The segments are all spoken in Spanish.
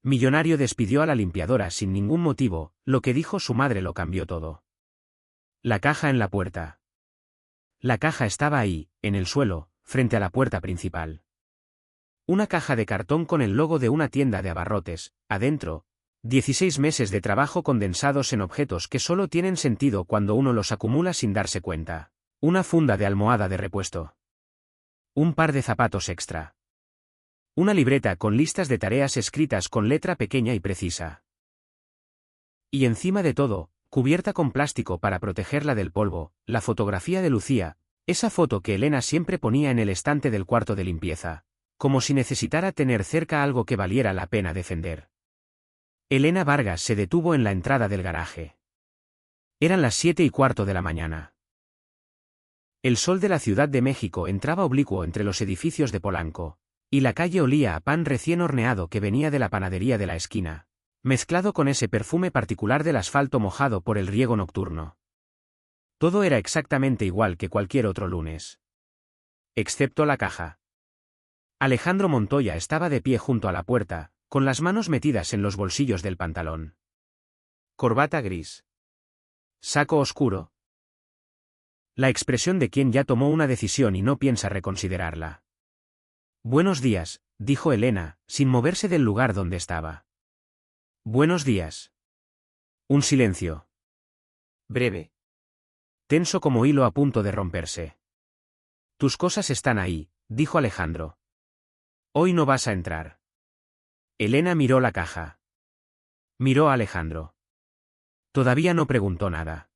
Millonario despidió a la limpiadora sin ningún motivo, lo que dijo su madre lo cambió todo. La caja en la puerta. La caja estaba ahí, en el suelo, frente a la puerta principal. Una caja de cartón con el logo de una tienda de abarrotes, adentro, 16 meses de trabajo condensados en objetos que solo tienen sentido cuando uno los acumula sin darse cuenta. Una funda de almohada de repuesto. Un par de zapatos extra. Una libreta con listas de tareas escritas con letra pequeña y precisa. Y encima de todo, cubierta con plástico para protegerla del polvo, la fotografía de Lucía, esa foto que Elena siempre ponía en el estante del cuarto de limpieza, como si necesitara tener cerca algo que valiera la pena defender. Elena Vargas se detuvo en la entrada del garaje. Eran las 7:15 de la mañana. El sol de la Ciudad de México entraba oblicuo entre los edificios de Polanco, y la calle olía a pan recién horneado que venía de la panadería de la esquina, mezclado con ese perfume particular del asfalto mojado por el riego nocturno. Todo era exactamente igual que cualquier otro lunes. Excepto la caja. Alejandro Montoya estaba de pie junto a la puerta, con las manos metidas en los bolsillos del pantalón. Corbata gris. Saco oscuro. La expresión de quien ya tomó una decisión y no piensa reconsiderarla. Buenos días, dijo Elena, sin moverse del lugar donde estaba. Buenos días. Un silencio. Breve. Tenso como hilo a punto de romperse. Tus cosas están ahí, dijo Alejandro. Hoy no vas a entrar. Elena miró la caja. Miró a Alejandro. Todavía no preguntó nada.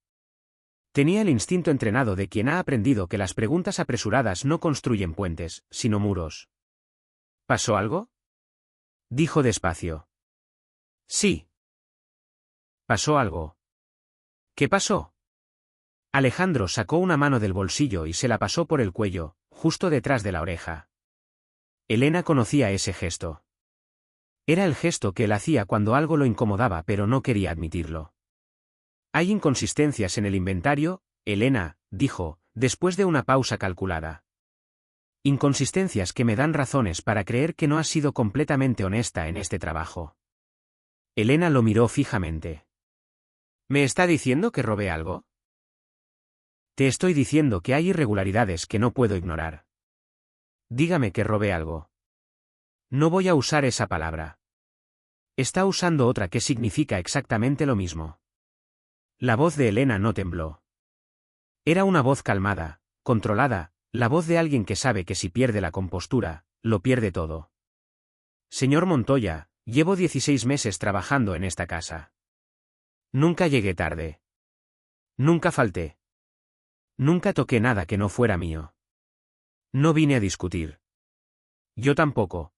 Tenía el instinto entrenado de quien ha aprendido que las preguntas apresuradas no construyen puentes, sino muros. ¿Pasó algo? Dijo despacio. Sí. ¿Pasó algo? ¿Qué pasó? Alejandro sacó una mano del bolsillo y se la pasó por el cuello, justo detrás de la oreja. Elena conocía ese gesto. Era el gesto que él hacía cuando algo lo incomodaba pero no quería admitirlo. Hay inconsistencias en el inventario, Elena, dijo, después de una pausa calculada. Inconsistencias que me dan razones para creer que no has sido completamente honesta en este trabajo. Elena lo miró fijamente. ¿Me está diciendo que robé algo? Te estoy diciendo que hay irregularidades que no puedo ignorar. Dígame que robé algo. No voy a usar esa palabra. Está usando otra que significa exactamente lo mismo. La voz de Elena no tembló. Era una voz calmada, controlada, la voz de alguien que sabe que si pierde la compostura, lo pierde todo. Señor Montoya, llevo 16 meses trabajando en esta casa. Nunca llegué tarde. Nunca falté. Nunca toqué nada que no fuera mío. No vine a discutir. Yo tampoco.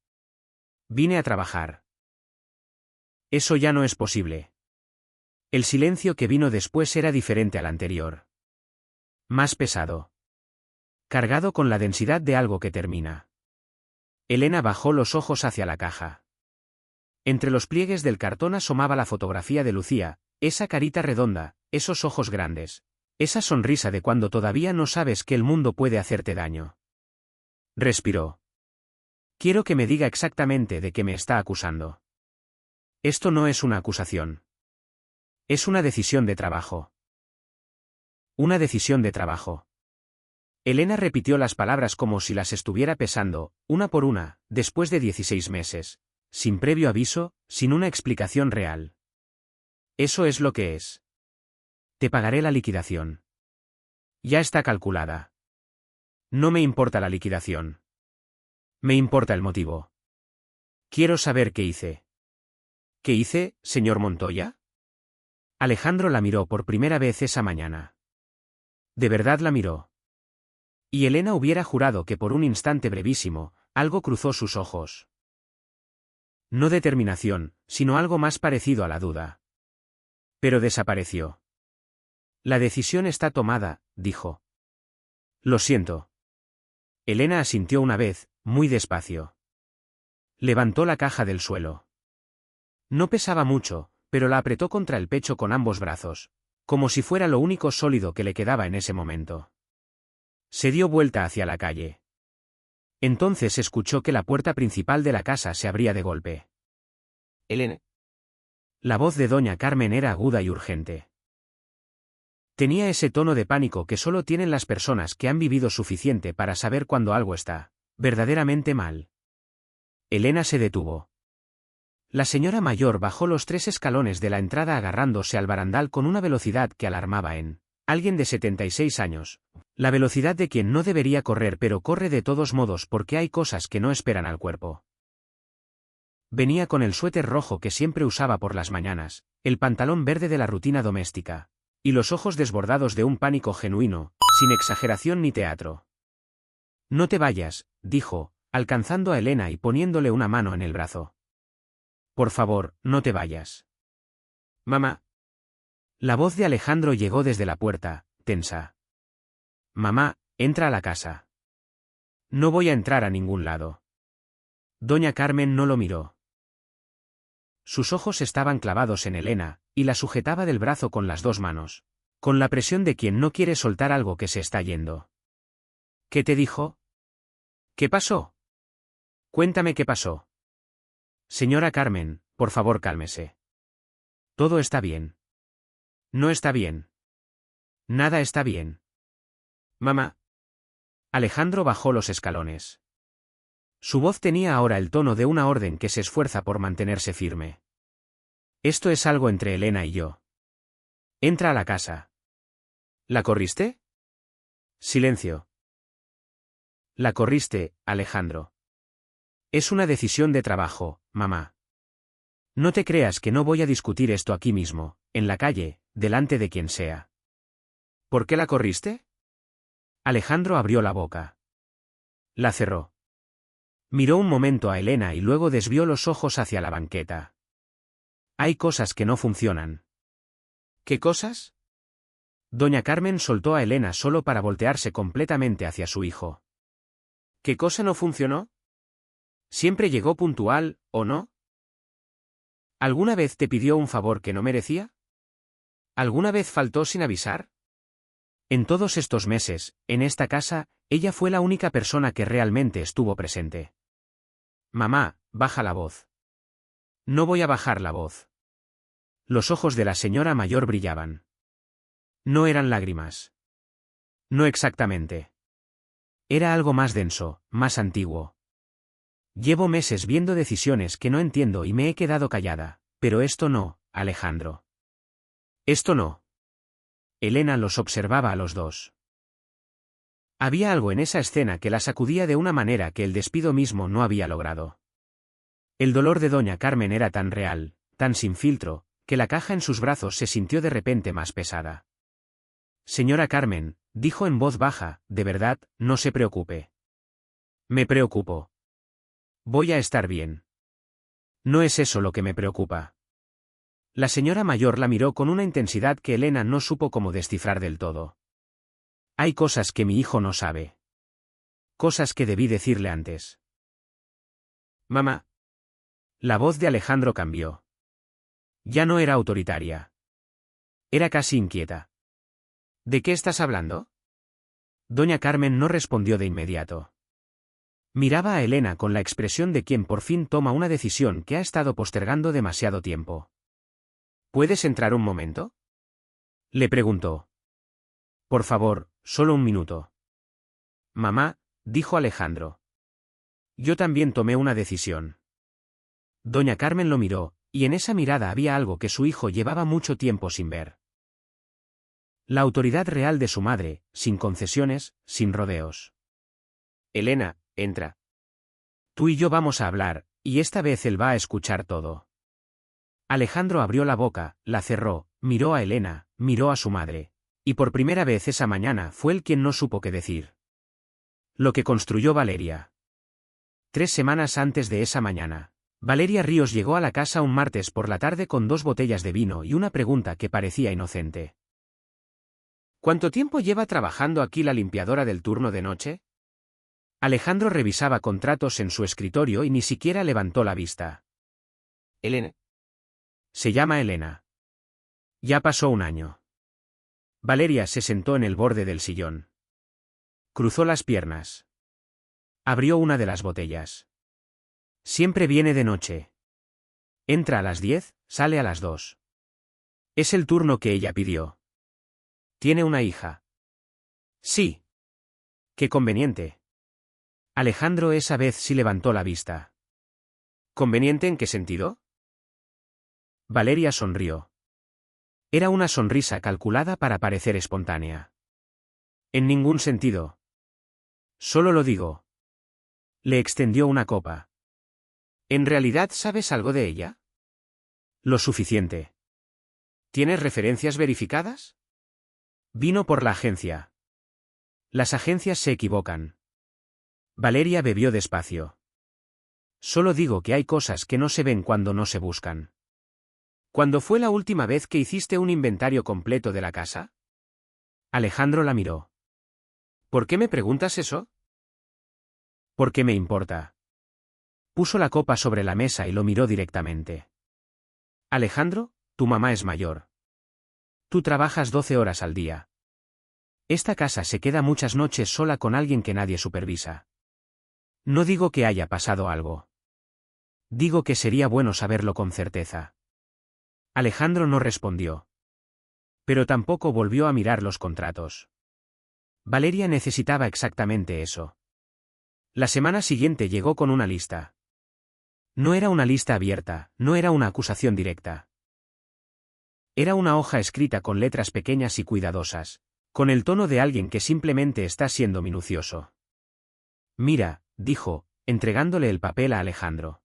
Vine a trabajar. Eso ya no es posible. El silencio que vino después era diferente al anterior. Más pesado. Cargado con la densidad de algo que termina. Elena bajó los ojos hacia la caja. Entre los pliegues del cartón asomaba la fotografía de Lucía, esa carita redonda, esos ojos grandes, esa sonrisa de cuando todavía no sabes que el mundo puede hacerte daño. Respiró. Quiero que me diga exactamente de qué me está acusando. Esto no es una acusación. Es una decisión de trabajo. Una decisión de trabajo. Elena repitió las palabras como si las estuviera pesando, una por una, después de 16 meses, sin previo aviso, sin una explicación real. Eso es lo que es. Te pagaré la liquidación. Ya está calculada. No me importa la liquidación. Me importa el motivo. Quiero saber qué hice. ¿Qué hice, señor Montoya? Alejandro la miró por primera vez esa mañana. De verdad la miró. Y Elena hubiera jurado que por un instante brevísimo, algo cruzó sus ojos. No determinación, sino algo más parecido a la duda. Pero desapareció. La decisión está tomada, dijo. Lo siento. Elena asintió una vez, muy despacio. Levantó la caja del suelo. No pesaba mucho, pero la apretó contra el pecho con ambos brazos, como si fuera lo único sólido que le quedaba en ese momento. Se dio vuelta hacia la calle. Entonces escuchó que la puerta principal de la casa se abría de golpe. Elena. La voz de doña Carmen era aguda y urgente. Tenía ese tono de pánico que solo tienen las personas que han vivido suficiente para saber cuando algo está verdaderamente mal. Elena se detuvo. La señora mayor bajó los 3 escalones de la entrada agarrándose al barandal con una velocidad que alarmaba en alguien de 76 años. La velocidad de quien no debería correr pero corre de todos modos porque hay cosas que no esperan al cuerpo. Venía con el suéter rojo que siempre usaba por las mañanas, el pantalón verde de la rutina doméstica, y los ojos desbordados de un pánico genuino, sin exageración ni teatro. «No te vayas», dijo, alcanzando a Elena y poniéndole una mano en el brazo. «Por favor, no te vayas». «Mamá». La voz de Alejandro llegó desde la puerta, tensa. «Mamá, entra a la casa». «No voy a entrar a ningún lado». Doña Carmen no lo miró. Sus ojos estaban clavados en Elena, y la sujetaba del brazo con las 2 manos, con la presión de quien no quiere soltar algo que se está yendo. «¿Qué te dijo? ¿Qué pasó? Cuéntame qué pasó». «Señora Carmen, por favor cálmese. Todo está bien». «No está bien. Nada está bien». «Mamá». Alejandro bajó los escalones. Su voz tenía ahora el tono de una orden que se esfuerza por mantenerse firme. «Esto es algo entre Elena y yo. Entra a la casa». «¿La corriste?» Silencio. «La corriste, Alejandro». «Es una decisión de trabajo, mamá. No te creas que no voy a discutir esto aquí mismo, en la calle, delante de quien sea». «¿Por qué la corriste?» Alejandro abrió la boca. La cerró. Miró un momento a Elena y luego desvió los ojos hacia la banqueta. «Hay cosas que no funcionan». «¿Qué cosas?» Doña Carmen soltó a Elena solo para voltearse completamente hacia su hijo. «¿Qué cosa no funcionó? ¿Siempre llegó puntual, o no? ¿Alguna vez te pidió un favor que no merecía? ¿Alguna vez faltó sin avisar?» En todos estos meses, en esta casa, ella fue la única persona que realmente estuvo presente. «Mamá, baja la voz». «No voy a bajar la voz». Los ojos de la señora mayor brillaban. No eran lágrimas. No exactamente. Era algo más denso, más antiguo. «Llevo meses viendo decisiones que no entiendo y me he quedado callada, pero esto no, Alejandro. Esto no». Elena los observaba a los dos. Había algo en esa escena que la sacudía de una manera que el despido mismo no había logrado. El dolor de doña Carmen era tan real, tan sin filtro, que la caja en sus brazos se sintió de repente más pesada. «Señora Carmen», dijo en voz baja, «de verdad, no se preocupe». «Me preocupo. Voy a estar bien». «No es eso lo que me preocupa». La señora mayor la miró con una intensidad que Elena no supo cómo descifrar del todo. «Hay cosas que mi hijo no sabe. Cosas que debí decirle antes». «Mamá». La voz de Alejandro cambió. Ya no era autoritaria. Era casi inquieta. «¿De qué estás hablando?» Doña Carmen no respondió de inmediato. Miraba a Elena con la expresión de quien por fin toma una decisión que ha estado postergando demasiado tiempo. «¿Puedes entrar un momento?», le preguntó. «Por favor, solo un minuto». «Mamá», dijo Alejandro. «Yo también tomé una decisión». Doña Carmen lo miró, y en esa mirada había algo que su hijo llevaba mucho tiempo sin ver. La autoridad real de su madre, sin concesiones, sin rodeos. «Elena, entra. Tú y yo vamos a hablar, y esta vez él va a escuchar todo». Alejandro abrió la boca, la cerró, miró a Elena, miró a su madre. Y por primera vez esa mañana fue él quien no supo qué decir. Lo que construyó Valeria. 3 semanas antes de esa mañana, Valeria Ríos llegó a la casa un martes por la tarde con 2 botellas de vino y una pregunta que parecía inocente. «¿Cuánto tiempo lleva trabajando aquí la limpiadora del turno de noche?» Alejandro revisaba contratos en su escritorio y ni siquiera levantó la vista. «Elena». «Se llama Elena». «Ya pasó un año». Valeria se sentó en el borde del sillón. Cruzó las piernas. Abrió una de las botellas. «Siempre viene de noche». Entra a las 10, sale a las 2. Es el turno que ella pidió. ¿Tiene una hija? Sí. Qué conveniente. Alejandro esa vez sí levantó la vista. ¿Conveniente en qué sentido? Valeria sonrió. Era una sonrisa calculada para parecer espontánea. En ningún sentido. Solo lo digo. Le extendió una copa. ¿En realidad sabes algo de ella? Lo suficiente. ¿Tienes referencias verificadas? Vino por la agencia. Las agencias se equivocan. Valeria bebió despacio. Solo digo que hay cosas que no se ven cuando no se buscan. ¿Cuándo fue la última vez que hiciste un inventario completo de la casa? Alejandro la miró. ¿Por qué me preguntas eso? Porque me importa. Puso la copa sobre la mesa y lo miró directamente. Alejandro, tu mamá es mayor. Tú trabajas 12 horas al día. Esta casa se queda muchas noches sola con alguien que nadie supervisa. No digo que haya pasado algo. Digo que sería bueno saberlo con certeza. Alejandro no respondió. Pero tampoco volvió a mirar los contratos. Valeria necesitaba exactamente eso. La semana siguiente llegó con una lista. No era una lista abierta, no era una acusación directa. Era una hoja escrita con letras pequeñas y cuidadosas, con el tono de alguien que simplemente está siendo minucioso. Mira, dijo, entregándole el papel a Alejandro.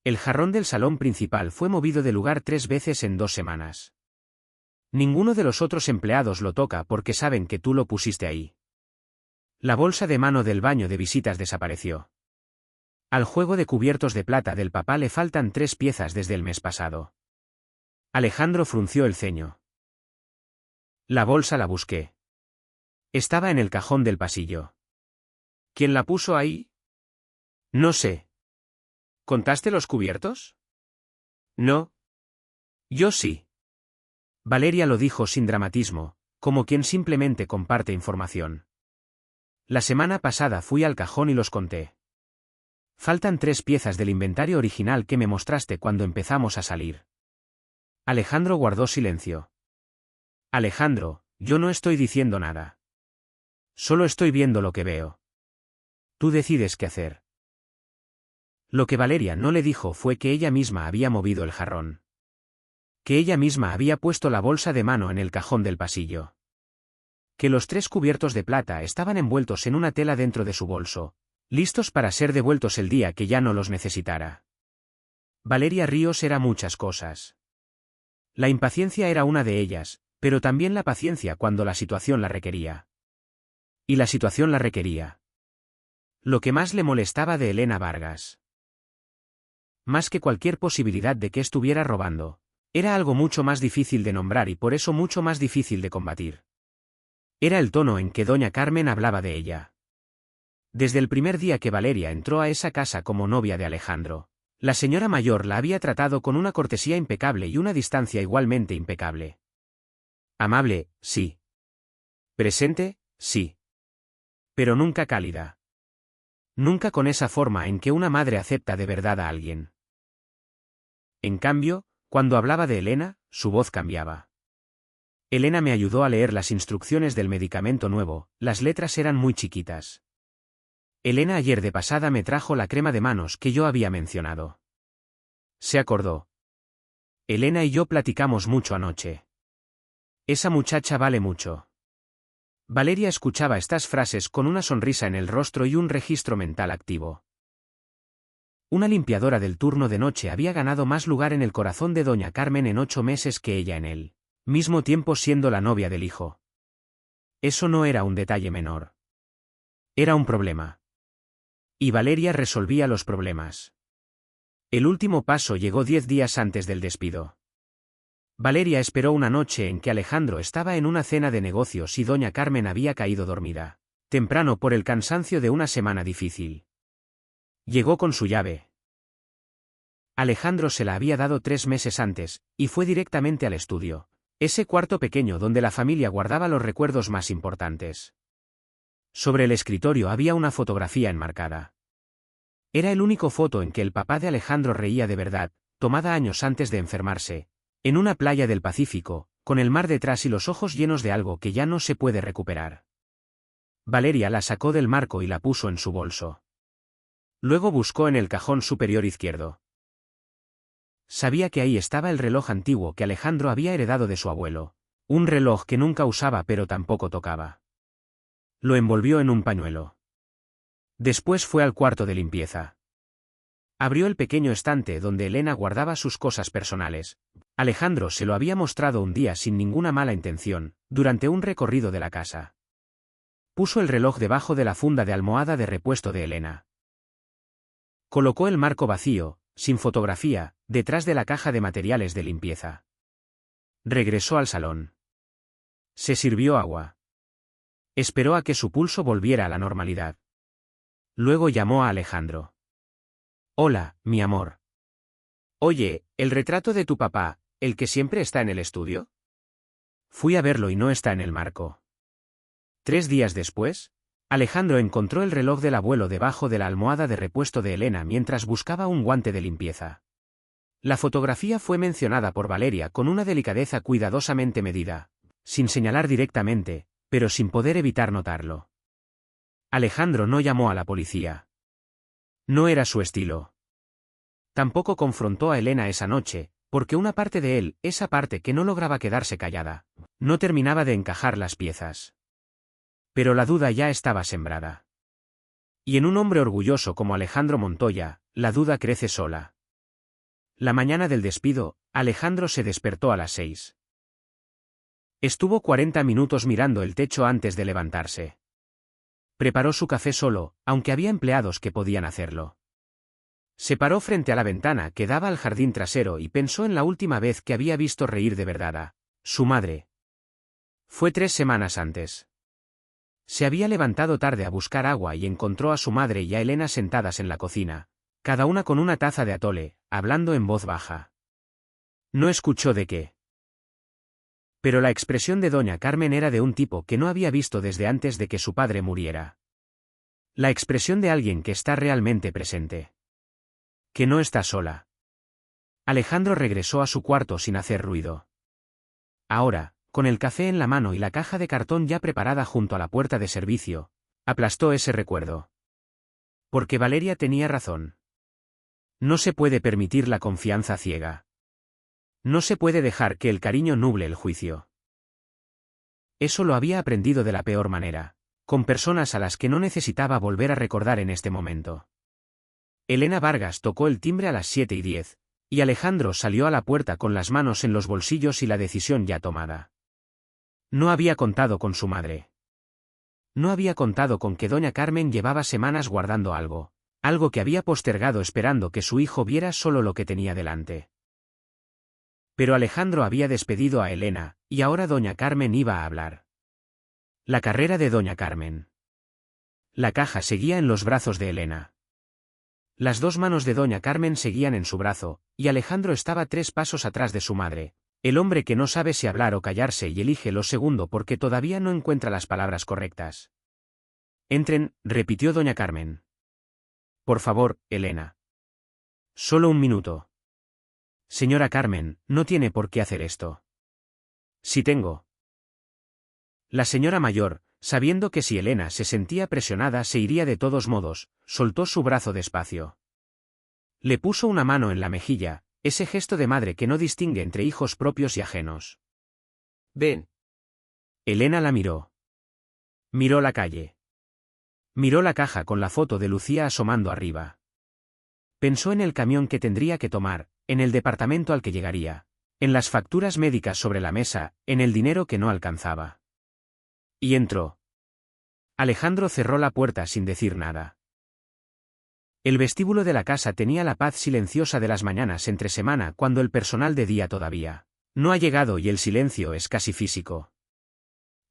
El jarrón del salón principal fue movido de lugar 3 veces en 2 semanas. Ninguno de los otros empleados lo toca porque saben que tú lo pusiste ahí. La bolsa de mano del baño de visitas desapareció. Al juego de cubiertos de plata del papá le faltan 3 piezas desde el mes pasado. Alejandro frunció el ceño. La bolsa la busqué. Estaba en el cajón del pasillo. ¿Quién la puso ahí? No sé. ¿Contaste los cubiertos? No. Yo sí. Valeria lo dijo sin dramatismo, como quien simplemente comparte información. La semana pasada fui al cajón y los conté. Faltan 3 piezas del inventario original que me mostraste cuando empezamos a salir. Alejandro guardó silencio. Alejandro, yo no estoy diciendo nada. Solo estoy viendo lo que veo. Tú decides qué hacer. Lo que Valeria no le dijo fue que ella misma había movido el jarrón. Que ella misma había puesto la bolsa de mano en el cajón del pasillo. Que los 3 cubiertos de plata estaban envueltos en una tela dentro de su bolso, listos para ser devueltos el día que ya no los necesitara. Valeria Ríos era muchas cosas. La impaciencia era una de ellas, pero también la paciencia cuando la situación la requería. Y la situación la requería. Lo que más le molestaba de Elena Vargas. Más que cualquier posibilidad de que estuviera robando, era algo mucho más difícil de nombrar y por eso mucho más difícil de combatir. Era el tono en que doña Carmen hablaba de ella. Desde el primer día que Valeria entró a esa casa como novia de Alejandro, la señora mayor la había tratado con una cortesía impecable y una distancia igualmente impecable. Amable, sí. Presente, sí. Pero nunca cálida. Nunca con esa forma en que una madre acepta de verdad a alguien. En cambio, cuando hablaba de Elena, su voz cambiaba. Elena me ayudó a leer las instrucciones del medicamento nuevo, las letras eran muy chiquitas. Elena ayer de pasada me trajo la crema de manos que yo había mencionado. Se acordó. Elena y yo platicamos mucho anoche. Esa muchacha vale mucho. Valeria escuchaba estas frases con una sonrisa en el rostro y un registro mental activo. Una limpiadora del turno de noche había ganado más lugar en el corazón de doña Carmen en 8 meses que ella en él, mismo tiempo siendo la novia del hijo. Eso no era un detalle menor. Era un problema. Y Valeria resolvía los problemas. El último paso llegó 10 días antes del despido. Valeria esperó una noche en que Alejandro estaba en una cena de negocios y doña Carmen había caído dormida, temprano por el cansancio de una semana difícil. Llegó con su llave. Alejandro se la había dado 3 meses antes, y fue directamente al estudio, ese cuarto pequeño donde la familia guardaba los recuerdos más importantes. Sobre el escritorio había una fotografía enmarcada. Era el único foto en que el papá de Alejandro reía de verdad, tomada años antes de enfermarse, en una playa del Pacífico, con el mar detrás y los ojos llenos de algo que ya no se puede recuperar. Valeria la sacó del marco y la puso en su bolso. Luego buscó en el cajón superior izquierdo. Sabía que ahí estaba el reloj antiguo que Alejandro había heredado de su abuelo, un reloj que nunca usaba pero tampoco tocaba. Lo envolvió en un pañuelo. Después fue al cuarto de limpieza. Abrió el pequeño estante donde Elena guardaba sus cosas personales. Alejandro se lo había mostrado un día sin ninguna mala intención, durante un recorrido de la casa. Puso el reloj debajo de la funda de almohada de repuesto de Elena. Colocó el marco vacío, sin fotografía, detrás de la caja de materiales de limpieza. Regresó al salón. Se sirvió agua. Esperó a que su pulso volviera a la normalidad. Luego llamó a Alejandro. Hola, mi amor. Oye, ¿el retrato de tu papá, el que siempre está en el estudio? Fui a verlo y no está en el marco. 3 días después, Alejandro encontró el reloj del abuelo debajo de la almohada de repuesto de Elena mientras buscaba un guante de limpieza. La fotografía fue mencionada por Valeria con una delicadeza cuidadosamente medida, sin señalar directamente, pero sin poder evitar notarlo. Alejandro no llamó a la policía. No era su estilo. Tampoco confrontó a Elena esa noche, porque una parte de él, esa parte que no lograba quedarse callada, no terminaba de encajar las piezas. Pero la duda ya estaba sembrada. Y en un hombre orgulloso como Alejandro Montoya, la duda crece sola. La mañana del despido, Alejandro se despertó a las 6. Estuvo 40 minutos mirando el techo antes de levantarse. Preparó su café solo, aunque había empleados que podían hacerlo. Se paró frente a la ventana que daba al jardín trasero y pensó en la última vez que había visto reír de verdad a su madre. Fue 3 semanas antes. Se había levantado tarde a buscar agua y encontró a su madre y a Elena sentadas en la cocina, cada una con una taza de atole, hablando en voz baja. No escuchó de qué. Pero la expresión de doña Carmen era de un tipo que no había visto desde antes de que su padre muriera. La expresión de alguien que está realmente presente. Que no está sola. Alejandro regresó a su cuarto sin hacer ruido. Ahora, con el café en la mano y la caja de cartón ya preparada junto a la puerta de servicio, aplastó ese recuerdo. Porque Valeria tenía razón. No se puede permitir la confianza ciega. No se puede dejar que el cariño nuble el juicio. Eso lo había aprendido de la peor manera, con personas a las que no necesitaba volver a recordar en este momento. Elena Vargas tocó el timbre a las 7:10, y Alejandro salió a la puerta con las manos en los bolsillos y la decisión ya tomada. No había contado con su madre. No había contado con que doña Carmen llevaba semanas guardando algo que había postergado esperando que su hijo viera solo lo que tenía delante. Pero Alejandro había despedido a Elena, y ahora doña Carmen iba a hablar. La carrera de doña Carmen. La caja seguía en los brazos de Elena. Las 2 manos de doña Carmen seguían en su brazo, y Alejandro estaba 3 pasos atrás de su madre, el hombre que no sabe si hablar o callarse y elige lo segundo porque todavía no encuentra las palabras correctas. Entren, repitió doña Carmen. Por favor, Elena. Solo un minuto. Señora Carmen, no tiene por qué hacer esto. Sí tengo. La señora mayor, sabiendo que si Elena se sentía presionada se iría de todos modos, soltó su brazo despacio. Le puso una mano en la mejilla, ese gesto de madre que no distingue entre hijos propios y ajenos. Ven. Elena la miró. Miró la calle. Miró la caja con la foto de Lucía asomando arriba. Pensó en el camión que tendría que tomar, en el departamento al que llegaría, en las facturas médicas sobre la mesa, en el dinero que no alcanzaba. Y entró. Alejandro cerró la puerta sin decir nada. El vestíbulo de la casa tenía la paz silenciosa de las mañanas entre semana cuando el personal de día todavía no ha llegado y el silencio es casi físico.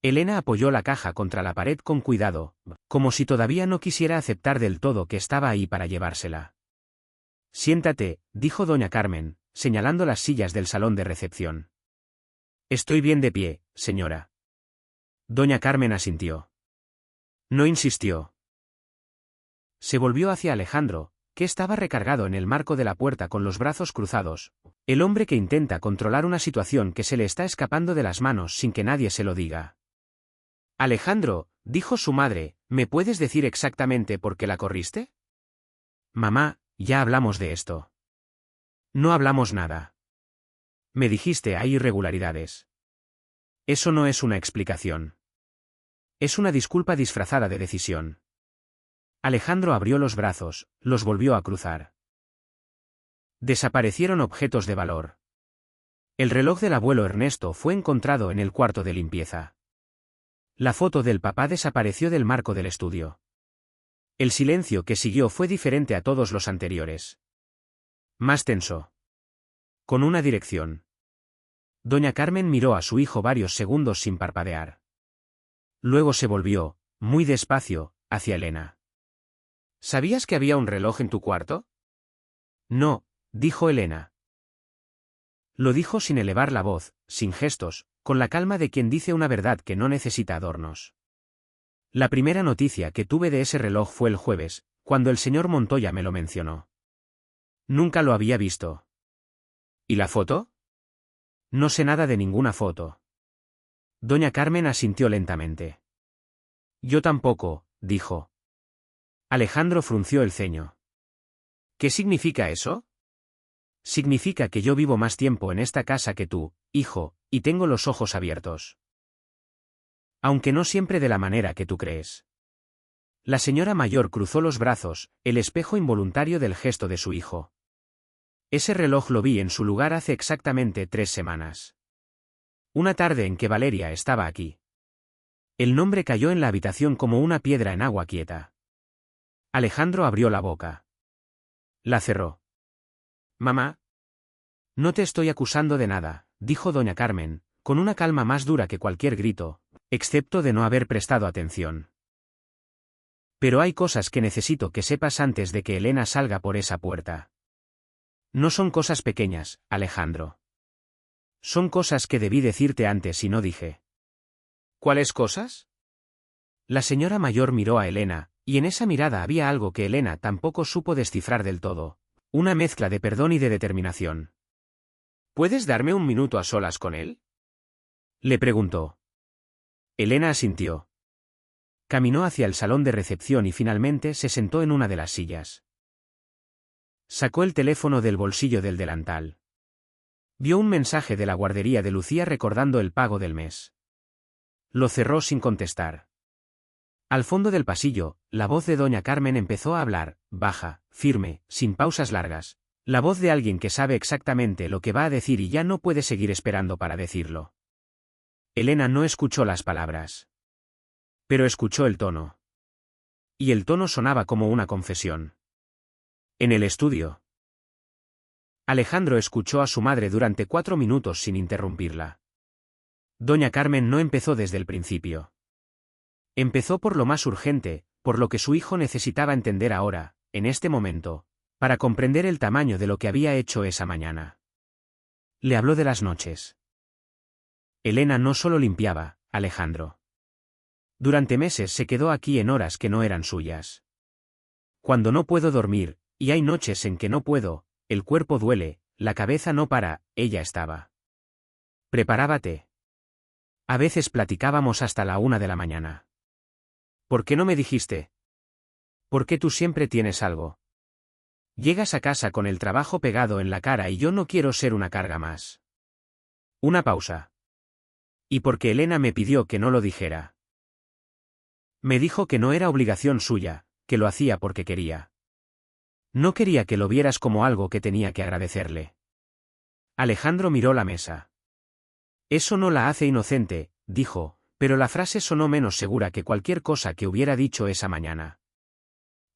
Elena apoyó la caja contra la pared con cuidado, como si todavía no quisiera aceptar del todo que estaba ahí para llevársela. Siéntate, dijo doña Carmen, señalando las sillas del salón de recepción. Estoy bien de pie, señora. Doña Carmen asintió. No insistió. Se volvió hacia Alejandro, que estaba recargado en el marco de la puerta con los brazos cruzados, el hombre que intenta controlar una situación que se le está escapando de las manos sin que nadie se lo diga. Alejandro, dijo su madre, ¿me puedes decir exactamente por qué la corriste? Mamá, ya hablamos de esto. No hablamos nada. Me dijiste hay irregularidades. Eso no es una explicación. Es una disculpa disfrazada de decisión. Alejandro abrió los brazos, los volvió a cruzar. Desaparecieron objetos de valor. El reloj del abuelo Ernesto fue encontrado en el cuarto de limpieza. La foto del papá desapareció del marco del estudio. El silencio que siguió fue diferente a todos los anteriores. Más tenso. Con una dirección. Doña Carmen miró a su hijo varios segundos sin parpadear. Luego se volvió, muy despacio, hacia Elena. ¿Sabías que había un reloj en tu cuarto? No, dijo Elena. Lo dijo sin elevar la voz, sin gestos, con la calma de quien dice una verdad que no necesita adornos. La primera noticia que tuve de ese reloj fue el jueves, cuando el señor Montoya me lo mencionó. Nunca lo había visto. ¿Y la foto? No sé nada de ninguna foto. Doña Carmen asintió lentamente. Yo tampoco, dijo. Alejandro frunció el ceño. ¿Qué significa eso? Significa que yo vivo más tiempo en esta casa que tú, hijo, y tengo los ojos abiertos. Aunque no siempre de la manera que tú crees. La señora mayor cruzó los brazos, el espejo involuntario del gesto de su hijo. Ese reloj lo vi en su lugar hace exactamente 3 semanas. Una tarde en que Valeria estaba aquí. El nombre cayó en la habitación como una piedra en agua quieta. Alejandro abrió la boca. La cerró. Mamá. No te estoy acusando de nada, dijo doña Carmen, con una calma más dura que cualquier grito, excepto de no haber prestado atención. Pero hay cosas que necesito que sepas antes de que Elena salga por esa puerta. No son cosas pequeñas, Alejandro. Son cosas que debí decirte antes y no dije. ¿Cuáles cosas? La señora mayor miró a Elena, y en esa mirada había algo que Elena tampoco supo descifrar del todo, una mezcla de perdón y de determinación. ¿Puedes darme un minuto a solas con él? Le preguntó. Elena asintió. Caminó hacia el salón de recepción y finalmente se sentó en una de las sillas. Sacó el teléfono del bolsillo del delantal. Vio un mensaje de la guardería de Lucía recordando el pago del mes. Lo cerró sin contestar. Al fondo del pasillo, la voz de doña Carmen empezó a hablar, baja, firme, sin pausas largas. La voz de alguien que sabe exactamente lo que va a decir y ya no puede seguir esperando para decirlo. Elena no escuchó las palabras. Pero escuchó el tono. Y el tono sonaba como una confesión. En el estudio. Alejandro escuchó a su madre durante 4 minutos sin interrumpirla. Doña Carmen no empezó desde el principio. Empezó por lo más urgente, por lo que su hijo necesitaba entender ahora, en este momento, para comprender el tamaño de lo que había hecho esa mañana. Le habló de las noches. Elena no solo limpiaba, Alejandro. Durante meses se quedó aquí en horas que no eran suyas. Cuando no puedo dormir, y hay noches en que no puedo, el cuerpo duele, la cabeza no para, ella estaba. Preparaba té. A veces platicábamos hasta la 1 de la mañana. ¿Por qué no me dijiste? ¿Por qué tú siempre tienes algo? Llegas a casa con el trabajo pegado en la cara y yo no quiero ser una carga más. Una pausa. Y porque Elena me pidió que no lo dijera. Me dijo que no era obligación suya, que lo hacía porque quería. No quería que lo vieras como algo que tenía que agradecerle. Alejandro miró la mesa. Eso no la hace inocente, dijo, pero la frase sonó menos segura que cualquier cosa que hubiera dicho esa mañana.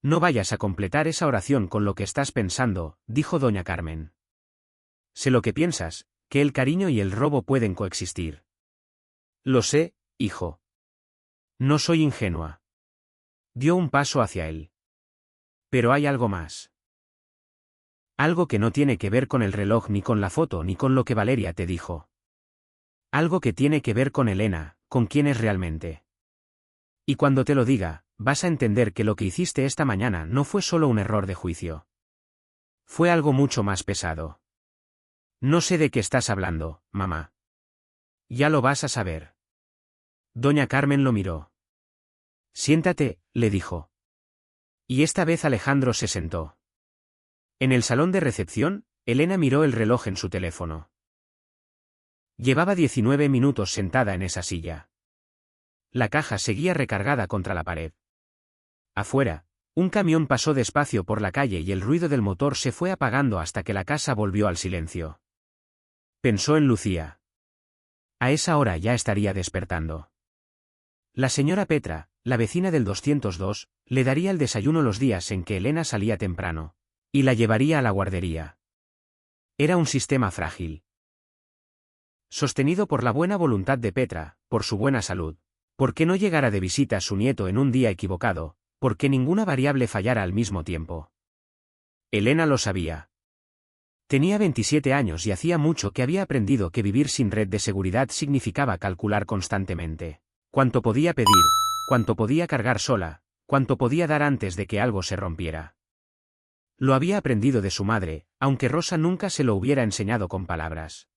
No vayas a completar esa oración con lo que estás pensando, dijo doña Carmen. Sé lo que piensas, que el cariño y el robo pueden coexistir. Lo sé, hijo. No soy ingenua. Dio un paso hacia él. Pero hay algo más. Algo que no tiene que ver con el reloj ni con la foto ni con lo que Valeria te dijo. Algo que tiene que ver con Elena, con quién es realmente. Y cuando te lo diga, vas a entender que lo que hiciste esta mañana no fue solo un error de juicio. Fue algo mucho más pesado. No sé de qué estás hablando, mamá. Ya lo vas a saber. Doña Carmen lo miró. Siéntate, le dijo. Y esta vez Alejandro se sentó. En el salón de recepción, Elena miró el reloj en su teléfono. Llevaba 19 minutos sentada en esa silla. La caja seguía recargada contra la pared. Afuera, un camión pasó despacio por la calle y el ruido del motor se fue apagando hasta que la casa volvió al silencio. Pensó en Lucía. A esa hora ya estaría despertando. La señora Petra, la vecina del 202, le daría el desayuno los días en que Elena salía temprano, y la llevaría a la guardería. Era un sistema frágil. Sostenido por la buena voluntad de Petra, por su buena salud, porque no llegara de visita su nieto en un día equivocado, porque ninguna variable fallara al mismo tiempo. Elena lo sabía. Tenía 27 años y hacía mucho que había aprendido que vivir sin red de seguridad significaba calcular constantemente cuánto podía pedir, cuánto podía cargar sola, cuánto podía dar antes de que algo se rompiera. Lo había aprendido de su madre, aunque Rosa nunca se lo hubiera enseñado con palabras.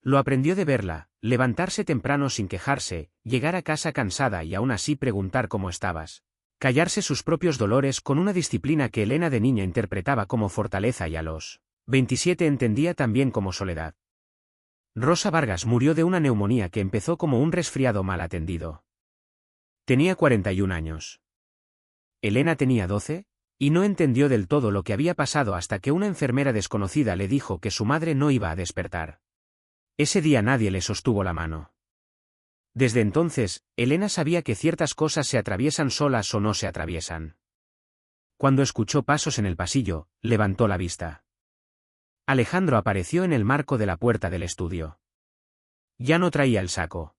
Lo aprendió de verla, levantarse temprano sin quejarse, llegar a casa cansada y aún así preguntar cómo estabas. Callarse sus propios dolores con una disciplina que Elena de niña interpretaba como fortaleza y a los 27 entendía también como soledad. Rosa Vargas murió de una neumonía que empezó como un resfriado mal atendido. Tenía 41 años. Elena tenía 12, y no entendió del todo lo que había pasado hasta que una enfermera desconocida le dijo que su madre no iba a despertar. Ese día nadie le sostuvo la mano. Desde entonces, Elena sabía que ciertas cosas se atraviesan solas o no se atraviesan. Cuando escuchó pasos en el pasillo, levantó la vista. Alejandro apareció en el marco de la puerta del estudio. Ya no traía el saco.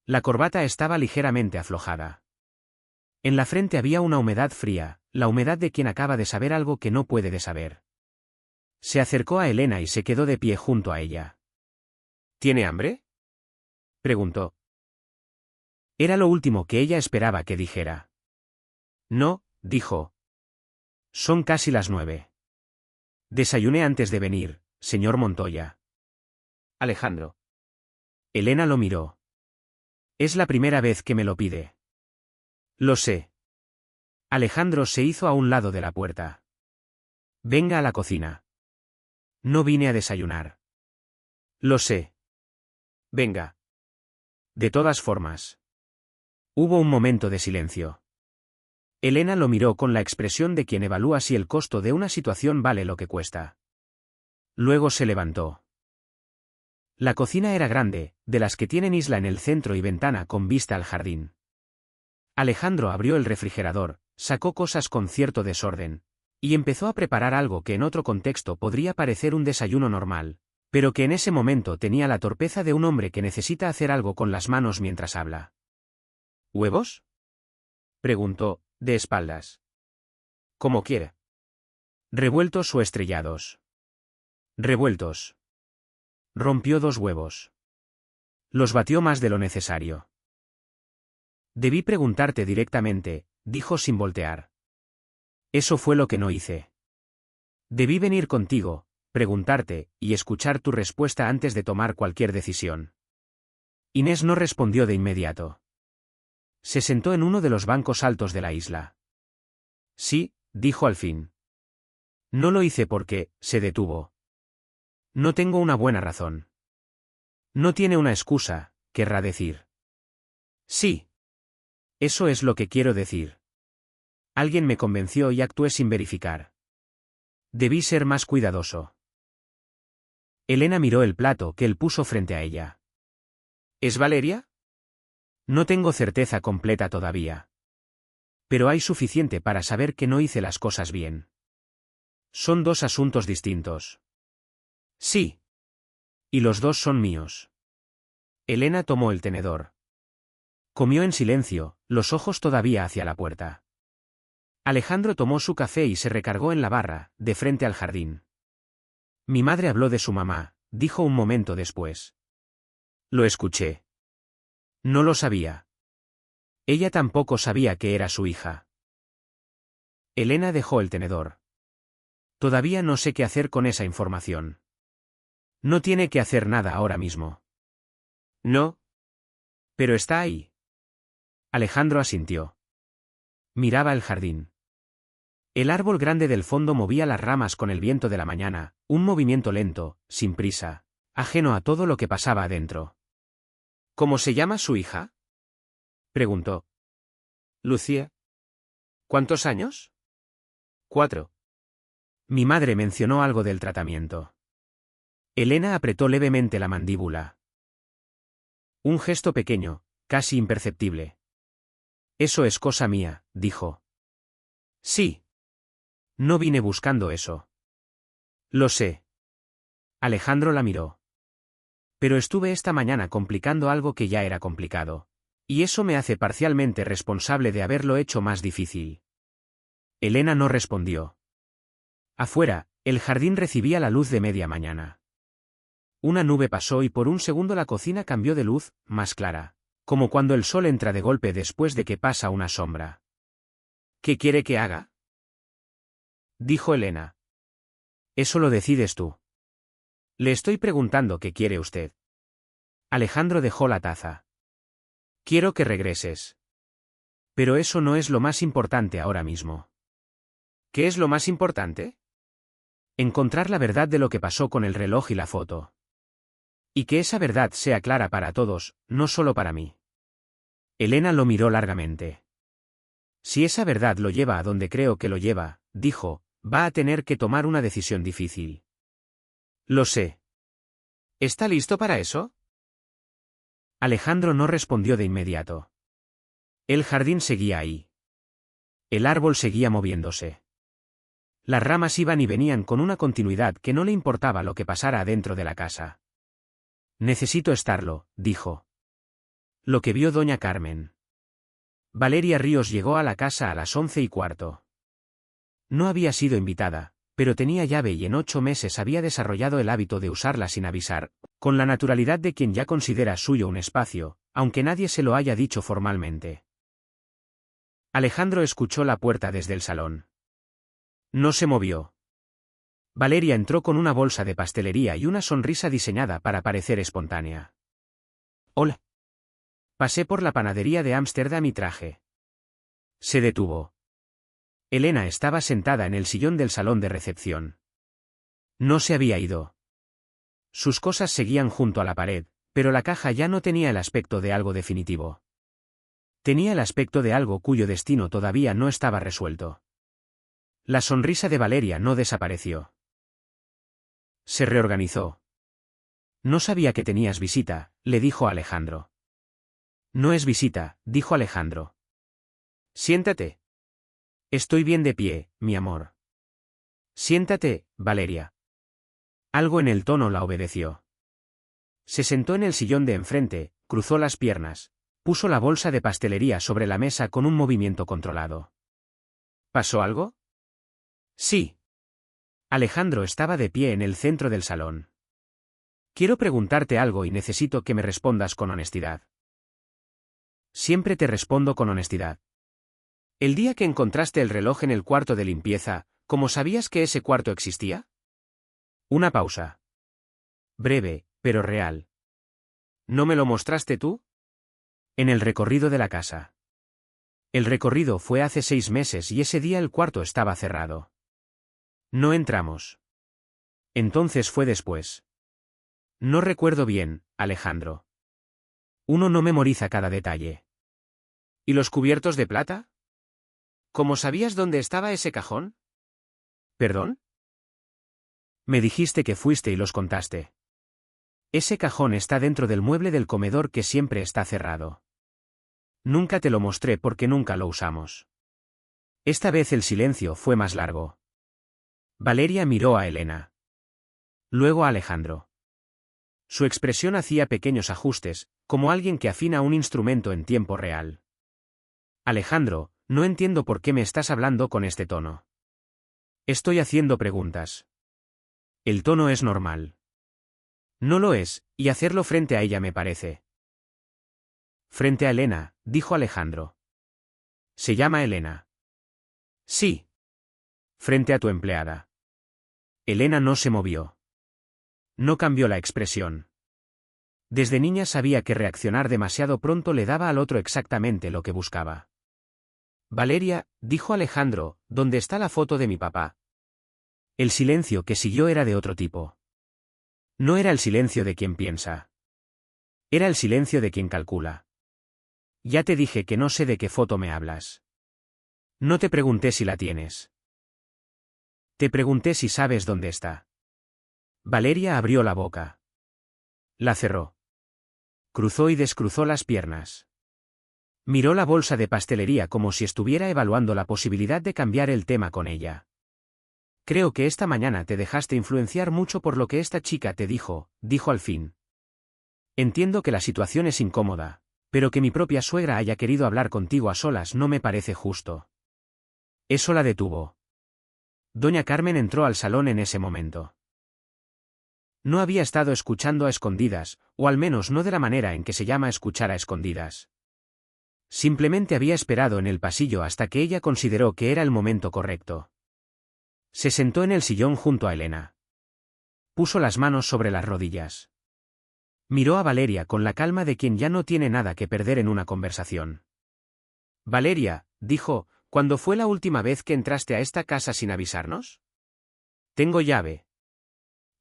La corbata estaba ligeramente aflojada. En la frente había una humedad fría, la humedad de quien acaba de saber algo que no puede de saber. Se acercó a Elena y se quedó de pie junto a ella. ¿Tiene hambre?, preguntó. Era lo último que ella esperaba que dijera. No, dijo. Son casi las 9. Desayuné antes de venir, señor Montoya. Alejandro. Elena lo miró. Es la primera vez que me lo pide. Lo sé. Alejandro se hizo a un lado de la puerta. Venga a la cocina. No vine a desayunar. Lo sé. Venga. De todas formas. Hubo un momento de silencio. Elena lo miró con la expresión de quien evalúa si el costo de una situación vale lo que cuesta. Luego se levantó. La cocina era grande, de las que tienen isla en el centro y ventana con vista al jardín. Alejandro abrió el refrigerador, sacó cosas con cierto desorden, y empezó a preparar algo que en otro contexto podría parecer un desayuno normal, pero que en ese momento tenía la torpeza de un hombre que necesita hacer algo con las manos mientras habla. ¿Huevos?, preguntó, de espaldas. Como quiera. ¿Revueltos o estrellados? Revueltos. Rompió 2 huevos. Los batió más de lo necesario. Debí preguntarte directamente, dijo sin voltear. Eso fue lo que no hice. Debí venir contigo, preguntarte, y escuchar tu respuesta antes de tomar cualquier decisión. Inés no respondió de inmediato. Se sentó en uno de los bancos altos de la isla. Sí, dijo al fin. No lo hice porque, se detuvo. No tengo una buena razón. No tiene una excusa, querrá decir. Sí. Eso es lo que quiero decir. Alguien me convenció y actué sin verificar. Debí ser más cuidadoso. Elena miró el plato que él puso frente a ella. ¿Es Valeria? No tengo certeza completa todavía. Pero hay suficiente para saber que no hice las cosas bien. Son 2 asuntos distintos. Sí. Y los 2 son míos. Elena tomó el tenedor. Comió en silencio, los ojos todavía hacia la puerta. Alejandro tomó su café y se recargó en la barra, de frente al jardín. Mi madre habló de su mamá, dijo un momento después. Lo escuché. No lo sabía. Ella tampoco sabía que era su hija. Elena dejó el tenedor. Todavía no sé qué hacer con esa información. No tiene que hacer nada ahora mismo. No. Pero está ahí. Alejandro asintió. Miraba el jardín. El árbol grande del fondo movía las ramas con el viento de la mañana, un movimiento lento, sin prisa, ajeno a todo lo que pasaba adentro. ¿Cómo se llama su hija? Preguntó. Lucía. ¿Cuántos años? 4. Mi madre mencionó algo del tratamiento. Elena apretó levemente la mandíbula. Un gesto pequeño, casi imperceptible. Eso es cosa mía, dijo. Sí. No vine buscando eso. Lo sé. Alejandro la miró. Pero estuve esta mañana complicando algo que ya era complicado. Y eso me hace parcialmente responsable de haberlo hecho más difícil. Elena no respondió. Afuera, el jardín recibía la luz de media mañana. Una nube pasó y por un segundo la cocina cambió de luz, más clara, como cuando el sol entra de golpe después de que pasa una sombra. ¿Qué quiere que haga? Dijo Elena. Eso lo decides tú. Le estoy preguntando qué quiere usted. Alejandro dejó la taza. Quiero que regreses. Pero eso no es lo más importante ahora mismo. ¿Qué es lo más importante? Encontrar la verdad de lo que pasó con el reloj y la foto. Y que esa verdad sea clara para todos, no solo para mí. Elena lo miró largamente. Si esa verdad lo lleva a donde creo que lo lleva, dijo, va a tener que tomar una decisión difícil. Lo sé. ¿Está listo para eso? Alejandro no respondió de inmediato. El jardín seguía ahí. El árbol seguía moviéndose. Las ramas iban y venían con una continuidad que no le importaba lo que pasara adentro de la casa. Necesito estarlo, dijo. Lo que vio doña Carmen. Valeria Ríos llegó a la casa a las 11:15. No había sido invitada, pero tenía llave y en 8 meses había desarrollado el hábito de usarla sin avisar, con la naturalidad de quien ya considera suyo un espacio, aunque nadie se lo haya dicho formalmente. Alejandro escuchó la puerta desde el salón. No se movió. Valeria entró con una bolsa de pastelería y una sonrisa diseñada para parecer espontánea. Hola. Pasé por la panadería de Ámsterdam y traje. Se detuvo. Elena estaba sentada en el sillón del salón de recepción. No se había ido. Sus cosas seguían junto a la pared, pero la caja ya no tenía el aspecto de algo definitivo. Tenía el aspecto de algo cuyo destino todavía no estaba resuelto. La sonrisa de Valeria no desapareció. Se reorganizó. No sabía que tenías visita, le dijo Alejandro. No es visita, dijo Alejandro. Siéntate. Estoy bien de pie, mi amor. Siéntate, Valeria. Algo en el tono la obedeció. Se sentó en el sillón de enfrente, cruzó las piernas, puso la bolsa de pastelería sobre la mesa con un movimiento controlado. ¿Pasó algo? Sí. Alejandro estaba de pie en el centro del salón. Quiero preguntarte algo y necesito que me respondas con honestidad. Siempre te respondo con honestidad. El día que encontraste el reloj en el cuarto de limpieza, ¿cómo sabías que ese cuarto existía? Una pausa. Breve, pero real. ¿No me lo mostraste tú? En el recorrido de la casa. El recorrido fue hace 6 meses y ese día el cuarto estaba cerrado. No entramos. Entonces fue después. No recuerdo bien, Alejandro. Uno no memoriza cada detalle. ¿Y los cubiertos de plata? ¿Cómo sabías dónde estaba ese cajón? ¿Perdón? Me dijiste que fuiste y los contaste. Ese cajón está dentro del mueble del comedor que siempre está cerrado. Nunca te lo mostré porque nunca lo usamos. Esta vez el silencio fue más largo. Valeria miró a Elena. Luego a Alejandro. Su expresión hacía pequeños ajustes, como alguien que afina un instrumento en tiempo real. Alejandro, no entiendo por qué me estás hablando con este tono. Estoy haciendo preguntas. El tono es normal. No lo es, y hacerlo frente a ella me parece. Frente a Elena, dijo Alejandro. ¿Se llama Elena? Sí. Frente a tu empleada. Elena no se movió. No cambió la expresión. Desde niña sabía que reaccionar demasiado pronto le daba al otro exactamente lo que buscaba. Valeria, dijo Alejandro, ¿dónde está la foto de mi papá? El silencio que siguió era de otro tipo. No era el silencio de quien piensa. Era el silencio de quien calcula. Ya te dije que no sé de qué foto me hablas. No te pregunté si la tienes. Te pregunté si sabes dónde está. Valeria abrió la boca. La cerró. Cruzó y descruzó las piernas. Miró la bolsa de pastelería como si estuviera evaluando la posibilidad de cambiar el tema con ella. Creo que esta mañana te dejaste influenciar mucho por lo que esta chica te dijo, dijo al fin. Entiendo que la situación es incómoda, pero que mi propia suegra haya querido hablar contigo a solas no me parece justo. Eso la detuvo. Doña Carmen entró al salón en ese momento. No había estado escuchando a escondidas, o al menos no de la manera en que se llama escuchar a escondidas. Simplemente había esperado en el pasillo hasta que ella consideró que era el momento correcto. Se sentó en el sillón junto a Elena. Puso las manos sobre las rodillas. Miró a Valeria con la calma de quien ya no tiene nada que perder en una conversación. Valeria, dijo, ¿cuándo fue la última vez que entraste a esta casa sin avisarnos? Tengo llave.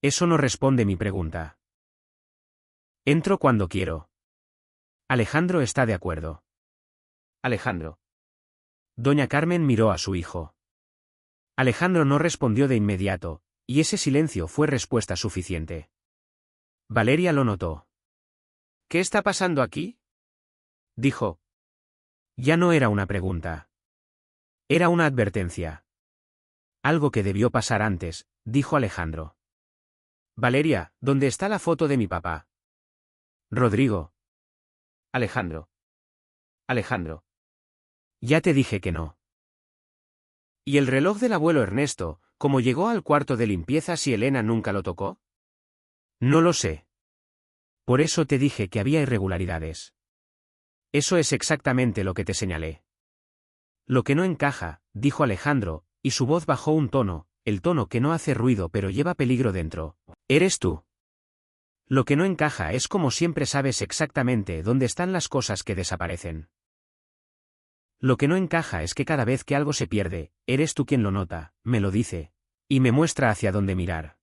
Eso no responde mi pregunta. Entro cuando quiero. Alejandro está de acuerdo. Alejandro. Doña Carmen miró a su hijo. Alejandro no respondió de inmediato, y ese silencio fue respuesta suficiente. Valeria lo notó. ¿Qué está pasando aquí? Dijo. Ya no era una pregunta. Era una advertencia. Algo que debió pasar antes, dijo Alejandro. Valeria, ¿dónde está la foto de mi papá? Rodrigo. Alejandro. Alejandro. Ya te dije que no. ¿Y el reloj del abuelo Ernesto, cómo llegó al cuarto de limpieza si Elena nunca lo tocó? No lo sé. Por eso te dije que había irregularidades. Eso es exactamente lo que te señalé. Lo que no encaja, dijo Alejandro, y su voz bajó un tono, el tono que no hace ruido pero lleva peligro dentro. Eres tú. Lo que no encaja es como siempre sabes exactamente dónde están las cosas que desaparecen. Lo que no encaja es que cada vez que algo se pierde, eres tú quien lo nota, me lo dice, y me muestra hacia dónde mirar.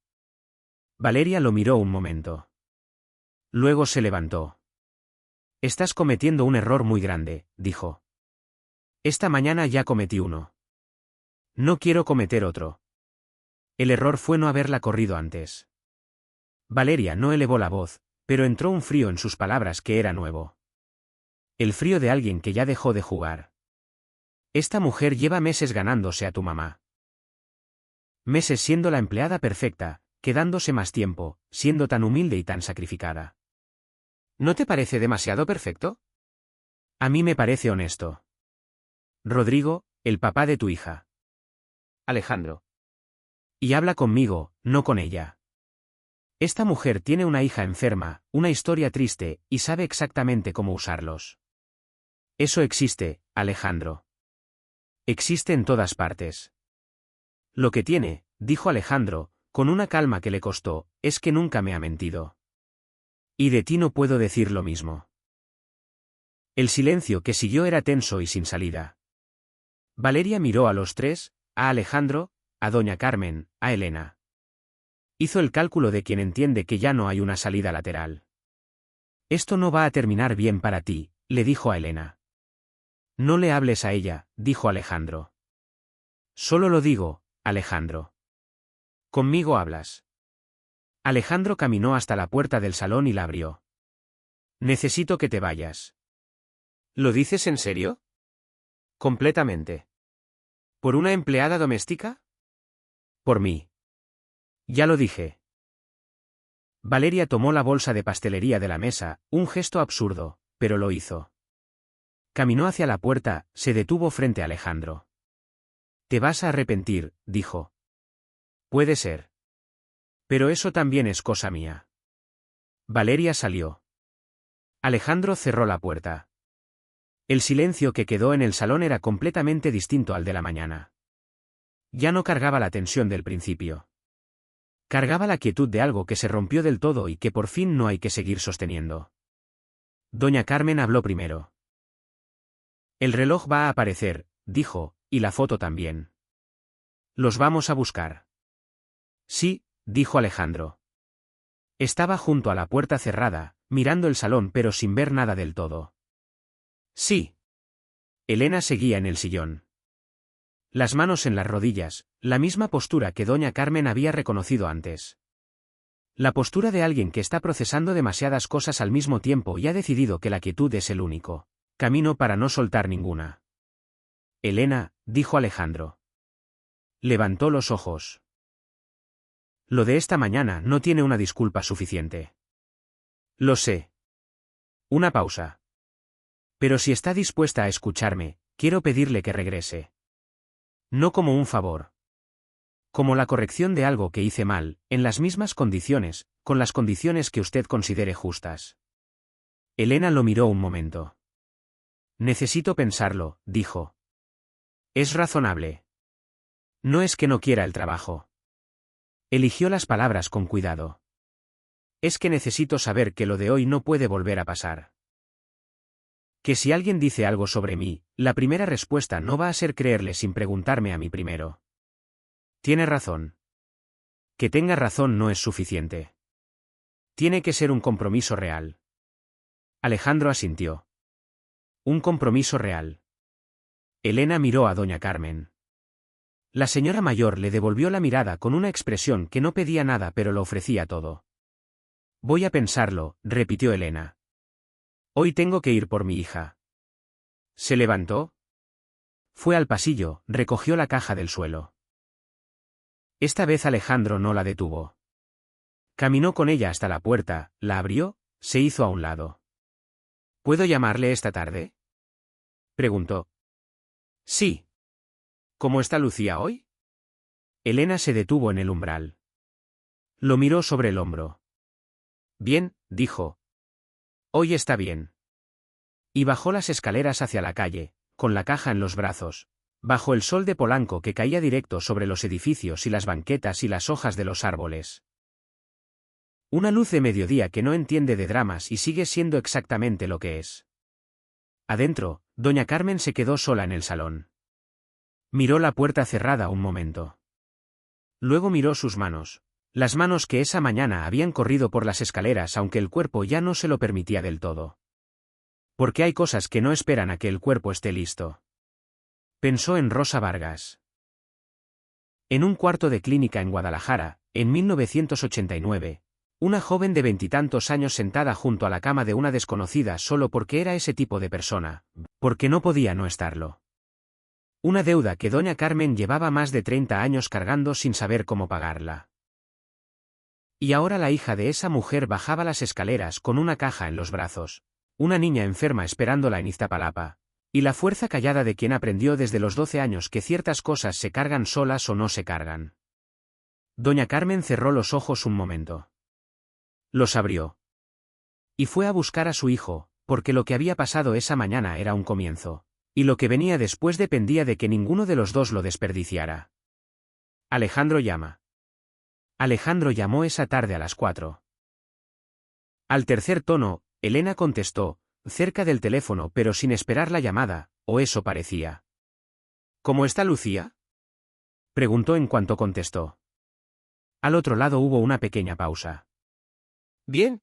Valeria lo miró un momento. Luego se levantó. Estás cometiendo un error muy grande, dijo. Esta mañana ya cometí uno. No quiero cometer otro. El error fue no haberla corrido antes. Valeria no elevó la voz, pero entró un frío en sus palabras que era nuevo. El frío de alguien que ya dejó de jugar. Esta mujer lleva meses ganándose a tu mamá. Meses siendo la empleada perfecta, quedándose más tiempo, siendo tan humilde y tan sacrificada. ¿No te parece demasiado perfecto? A mí me parece honesto. Rodrigo, el papá de tu hija. Alejandro. Y habla conmigo, no con ella. Esta mujer tiene una hija enferma, una historia triste, y sabe exactamente cómo usarlos. Eso existe, Alejandro. Existe en todas partes. Lo que tiene, dijo Alejandro, con una calma que le costó, es que nunca me ha mentido. Y de ti no puedo decir lo mismo. El silencio que siguió era tenso y sin salida. Valeria miró a los tres, a Alejandro, a doña Carmen, a Elena. Hizo el cálculo de quien entiende que ya no hay una salida lateral. Esto no va a terminar bien para ti, le dijo a Elena. No le hables a ella, dijo Alejandro. Solo lo digo, Alejandro. Conmigo hablas. Alejandro caminó hasta la puerta del salón y la abrió. Necesito que te vayas. ¿Lo dices en serio? Completamente. ¿Por una empleada doméstica? Por mí. Ya lo dije. Valeria tomó la bolsa de pastelería de la mesa, un gesto absurdo, pero lo hizo. Caminó hacia la puerta, se detuvo frente a Alejandro. Te vas a arrepentir, dijo. Puede ser. Pero eso también es cosa mía. Valeria salió. Alejandro cerró la puerta. El silencio que quedó en el salón era completamente distinto al de la mañana. Ya no cargaba la tensión del principio. Cargaba la quietud de algo que se rompió del todo y que por fin no hay que seguir sosteniendo. Doña Carmen habló primero. El reloj va a aparecer, dijo, y la foto también. ¿Los vamos a buscar? Sí, dijo Alejandro. Estaba junto a la puerta cerrada, mirando el salón pero sin ver nada del todo. Sí. Elena seguía en el sillón. Las manos en las rodillas, la misma postura que doña Carmen había reconocido antes. La postura de alguien que está procesando demasiadas cosas al mismo tiempo y ha decidido que la quietud es el único camino para no soltar ninguna. Elena, dijo Alejandro. Levantó los ojos. Lo de esta mañana no tiene una disculpa suficiente. Lo sé. Una pausa. Pero si está dispuesta a escucharme, quiero pedirle que regrese. No como un favor. Como la corrección de algo que hice mal, en las mismas condiciones, con las condiciones que usted considere justas. Elena lo miró un momento. Necesito pensarlo, dijo. Es razonable. No es que no quiera el trabajo. Eligió las palabras con cuidado. Es que necesito saber que lo de hoy no puede volver a pasar. Que si alguien dice algo sobre mí, la primera respuesta no va a ser creerle sin preguntarme a mí primero. Tiene razón. Que tenga razón no es suficiente. Tiene que ser un compromiso real. Alejandro asintió. Un compromiso real. Elena miró a doña Carmen. La señora mayor le devolvió la mirada con una expresión que no pedía nada pero lo ofrecía todo. Voy a pensarlo, repitió Elena. Hoy tengo que ir por mi hija. ¿Se levantó? Fue al pasillo, recogió la caja del suelo. Esta vez Alejandro no la detuvo. Caminó con ella hasta la puerta, la abrió, se hizo a un lado. ¿Puedo llamarle esta tarde? Preguntó. Sí. ¿Cómo está Lucía hoy? Elena se detuvo en el umbral. Lo miró sobre el hombro. Bien, dijo. Hoy está bien. Y bajó las escaleras hacia la calle, con la caja en los brazos, bajo el sol de Polanco que caía directo sobre los edificios y las banquetas y las hojas de los árboles. Una luz de mediodía que no entiende de dramas y sigue siendo exactamente lo que es. Adentro, doña Carmen se quedó sola en el salón. Miró la puerta cerrada un momento. Luego miró sus manos. Las manos que esa mañana habían corrido por las escaleras aunque el cuerpo ya no se lo permitía del todo. Porque hay cosas que no esperan a que el cuerpo esté listo. Pensó en Rosa Vargas. En un cuarto de clínica en Guadalajara, en 1989, una joven de 20 años sentada junto a la cama de una desconocida solo porque era ese tipo de persona, porque no podía no estarlo. Una deuda que doña Carmen llevaba más de 30 años cargando sin saber cómo pagarla. Y ahora la hija de esa mujer bajaba las escaleras con una caja en los brazos, una niña enferma esperándola en Iztapalapa, y la fuerza callada de quien aprendió desde los 12 años que ciertas cosas se cargan solas o no se cargan. Doña Carmen cerró los ojos un momento. Los abrió. Y fue a buscar a su hijo, porque lo que había pasado esa mañana era un comienzo, y lo que venía después dependía de que ninguno de los dos lo desperdiciara. Alejandro llama. Alejandro llamó esa tarde a las 4. Al tercer tono, Elena contestó, cerca del teléfono pero sin esperar la llamada, o eso parecía. ¿Cómo está Lucía? Preguntó en cuanto contestó. Al otro lado hubo una pequeña pausa. Bien.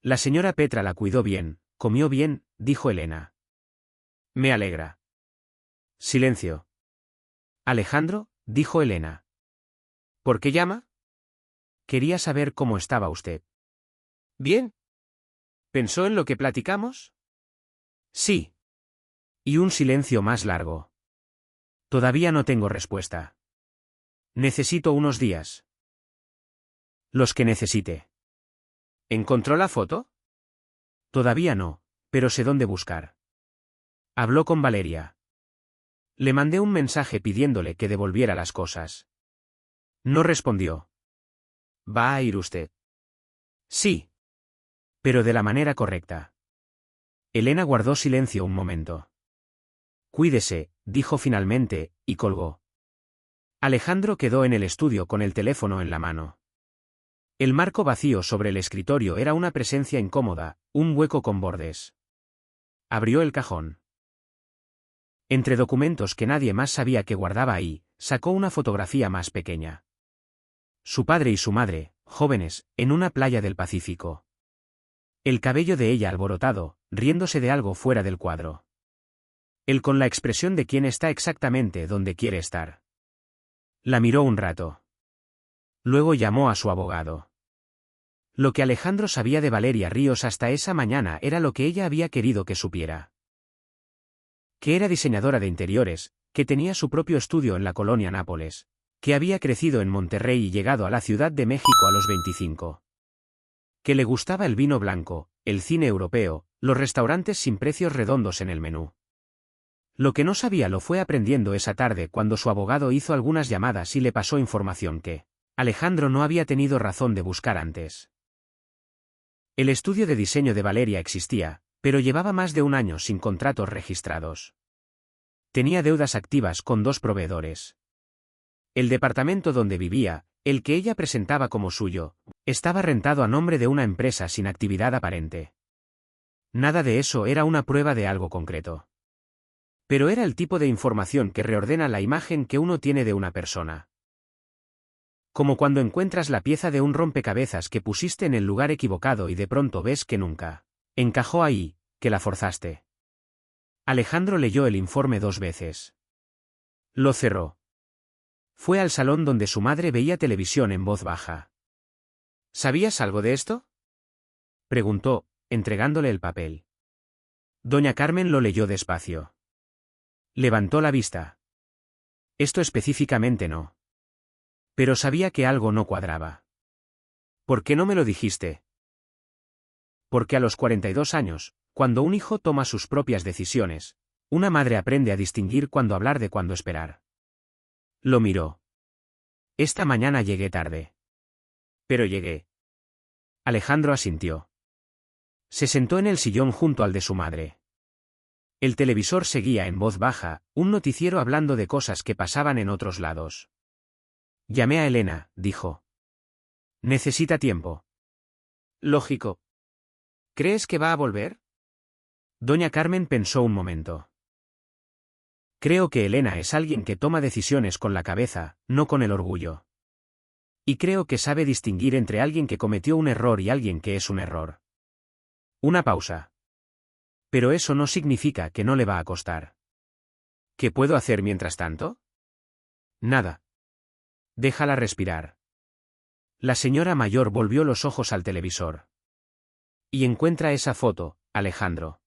La señora Petra la cuidó bien, comió bien, dijo Elena. Me alegra. Silencio. Alejandro, dijo Elena. ¿Por qué llama? Quería saber cómo estaba usted. Bien. ¿Pensó en lo que platicamos? Sí. Y un silencio más largo. Todavía no tengo respuesta. Necesito unos días. Los que necesite. ¿Encontró la foto? Todavía no, pero sé dónde buscar. Habló con Valeria. Le mandé un mensaje pidiéndole que devolviera las cosas. No respondió. ¿Va a ir usted? Sí. Pero de la manera correcta. Elena guardó silencio un momento. Cuídese, dijo finalmente, y colgó. Alejandro quedó en el estudio con el teléfono en la mano. El marco vacío sobre el escritorio era una presencia incómoda, un hueco con bordes. Abrió el cajón. Entre documentos que nadie más sabía que guardaba ahí, sacó una fotografía más pequeña. Su padre y su madre, jóvenes, en una playa del Pacífico. El cabello de ella alborotado, riéndose de algo fuera del cuadro. Él con la expresión de quien está exactamente donde quiere estar. La miró un rato. Luego llamó a su abogado. Lo que Alejandro sabía de Valeria Ríos hasta esa mañana era lo que ella había querido que supiera. Que era diseñadora de interiores, que tenía su propio estudio en la colonia Nápoles, que había crecido en Monterrey y llegado a la Ciudad de México a los 25. Que le gustaba el vino blanco, el cine europeo, los restaurantes sin precios redondos en el menú. Lo que no sabía lo fue aprendiendo esa tarde cuando su abogado hizo algunas llamadas y le pasó información que Alejandro no había tenido razón de buscar antes. El estudio de diseño de Valeria existía, pero llevaba más de un año sin contratos registrados. Tenía deudas activas con 2 proveedores. El departamento donde vivía, el que ella presentaba como suyo, estaba rentado a nombre de una empresa sin actividad aparente. Nada de eso era una prueba de algo concreto. Pero era el tipo de información que reordena la imagen que uno tiene de una persona. Como cuando encuentras la pieza de un rompecabezas que pusiste en el lugar equivocado y de pronto ves que nunca encajó ahí, que la forzaste. Alejandro leyó el informe 2 veces. Lo cerró. Fue al salón donde su madre veía televisión en voz baja. ¿Sabías algo de esto?, preguntó, entregándole el papel. Doña Carmen lo leyó despacio. Levantó la vista. Esto específicamente no. Pero sabía que algo no cuadraba. ¿Por qué no me lo dijiste? Porque a los 42 años, cuando un hijo toma sus propias decisiones, una madre aprende a distinguir cuándo hablar de cuándo esperar. Lo miró. Esta mañana llegué tarde. Pero llegué. Alejandro asintió. Se sentó en el sillón junto al de su madre. El televisor seguía en voz baja, un noticiero hablando de cosas que pasaban en otros lados. Llamé a Elena, dijo. Necesita tiempo. Lógico. ¿Crees que va a volver? Doña Carmen pensó un momento. Creo que Elena es alguien que toma decisiones con la cabeza, no con el orgullo. Y creo que sabe distinguir entre alguien que cometió un error y alguien que es un error. Una pausa. Pero eso no significa que no le va a costar. ¿Qué puedo hacer mientras tanto? Nada. Déjala respirar. La señora mayor volvió los ojos al televisor. Y encuentra esa foto, Alejandro.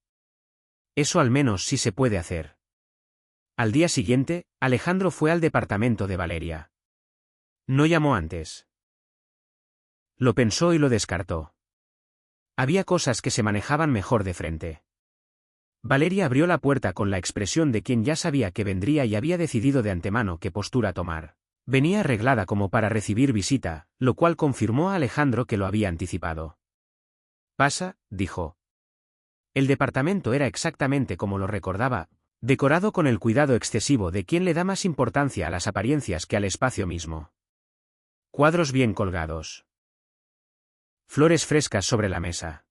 Eso al menos sí se puede hacer. Al día siguiente, Alejandro fue al departamento de Valeria. No llamó antes. Lo pensó y lo descartó. Había cosas que se manejaban mejor de frente. Valeria abrió la puerta con la expresión de quien ya sabía que vendría y había decidido de antemano qué postura tomar. Venía arreglada como para recibir visita, lo cual confirmó a Alejandro que lo había anticipado. Pasa, dijo. El departamento era exactamente como lo recordaba, decorado con el cuidado excesivo de quien le da más importancia a las apariencias que al espacio mismo. Cuadros bien colgados. Flores frescas sobre la mesa.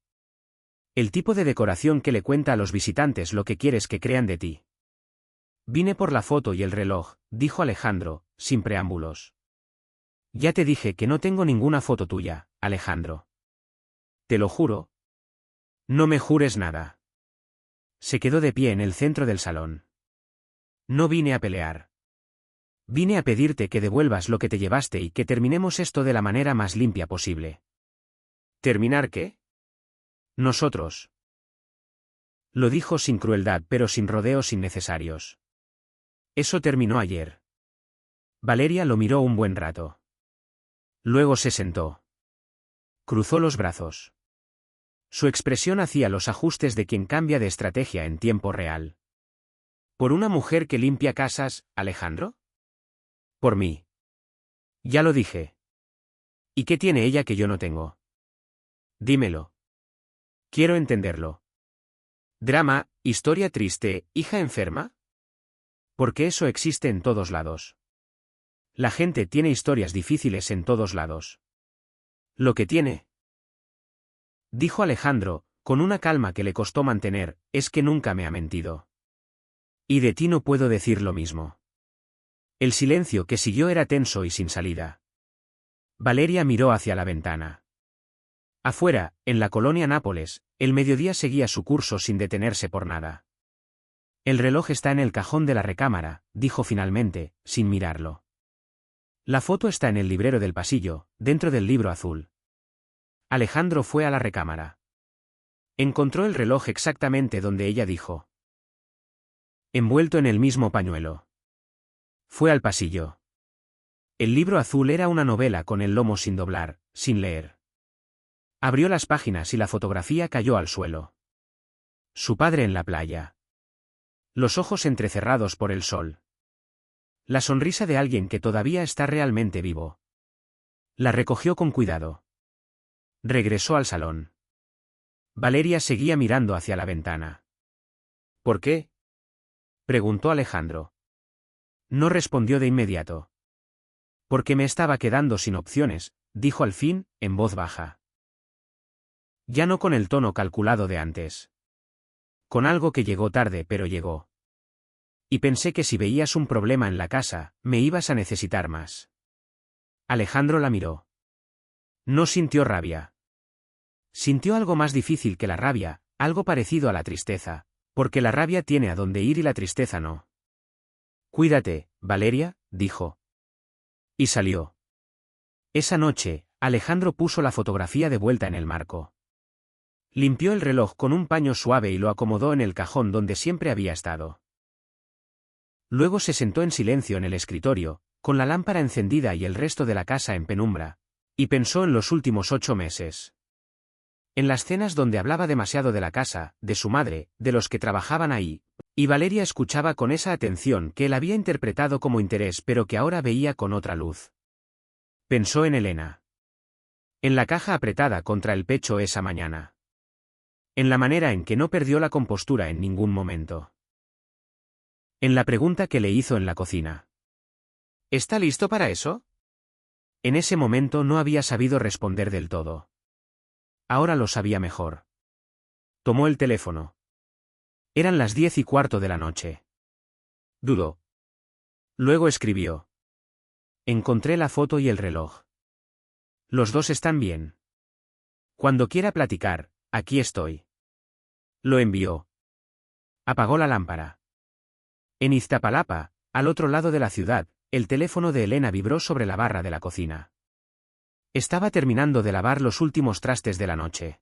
El tipo de decoración que le cuenta a los visitantes lo que quieres que crean de ti. Vine por la foto y el reloj, dijo Alejandro, sin preámbulos. Ya te dije que no tengo ninguna foto tuya, Alejandro. Te lo juro. No me jures nada. Se quedó de pie en el centro del salón. No vine a pelear. Vine a pedirte que devuelvas lo que te llevaste y que terminemos esto de la manera más limpia posible. ¿Terminar qué? Nosotros. Lo dijo sin crueldad pero sin rodeos innecesarios. Eso terminó ayer. Valeria lo miró un buen rato. Luego se sentó. Cruzó los brazos. Su expresión hacía los ajustes de quien cambia de estrategia en tiempo real. ¿Por una mujer que limpia casas, Alejandro? Por mí. Ya lo dije. ¿Y qué tiene ella que yo no tengo? Dímelo. Quiero entenderlo. Drama, historia triste, hija enferma. Porque eso existe en todos lados. La gente tiene historias difíciles en todos lados. Lo que tiene, dijo Alejandro, con una calma que le costó mantener, es que nunca me ha mentido. Y de ti no puedo decir lo mismo. El silencio que siguió era tenso y sin salida. Valeria miró hacia la ventana. Afuera, en la colonia Nápoles, el mediodía seguía su curso sin detenerse por nada. El reloj está en el cajón de la recámara, dijo finalmente, sin mirarlo. La foto está en el librero del pasillo, dentro del libro azul. Alejandro fue a la recámara. Encontró el reloj exactamente donde ella dijo. Envuelto en el mismo pañuelo. Fue al pasillo. El libro azul era una novela con el lomo sin doblar, sin leer. Abrió las páginas y la fotografía cayó al suelo. Su padre en la playa. Los ojos entrecerrados por el sol. La sonrisa de alguien que todavía está realmente vivo. La recogió con cuidado. Regresó al salón. Valeria seguía mirando hacia la ventana. ¿Por qué?, preguntó Alejandro. No respondió de inmediato. Porque me estaba quedando sin opciones, dijo al fin, en voz baja. Ya no con el tono calculado de antes. Con algo que llegó tarde, pero llegó. Y pensé que si veías un problema en la casa, me ibas a necesitar más. Alejandro la miró. No sintió rabia. Sintió algo más difícil que la rabia, algo parecido a la tristeza, porque la rabia tiene a dónde ir y la tristeza no. Cuídate, Valeria, dijo. Y salió. Esa noche, Alejandro puso la fotografía de vuelta en el marco. Limpió el reloj con un paño suave y lo acomodó en el cajón donde siempre había estado. Luego se sentó en silencio en el escritorio, con la lámpara encendida y el resto de la casa en penumbra, y pensó en los últimos 8 meses. En las cenas donde hablaba demasiado de la casa, de su madre, de los que trabajaban ahí, y Valeria escuchaba con esa atención que él había interpretado como interés pero que ahora veía con otra luz. Pensó en Elena. En la caja apretada contra el pecho esa mañana. En la manera en que no perdió la compostura en ningún momento. En la pregunta que le hizo en la cocina. ¿Está listo para eso? En ese momento no había sabido responder del todo. Ahora lo sabía mejor. Tomó el teléfono. Eran las 10:15 de la noche. Dudó. Luego escribió. Encontré la foto y el reloj. Los dos están bien. Cuando quiera platicar, aquí estoy. Lo envió. Apagó la lámpara. En Iztapalapa, al otro lado de la ciudad, el teléfono de Elena vibró sobre la barra de la cocina. Estaba terminando de lavar los últimos trastes de la noche.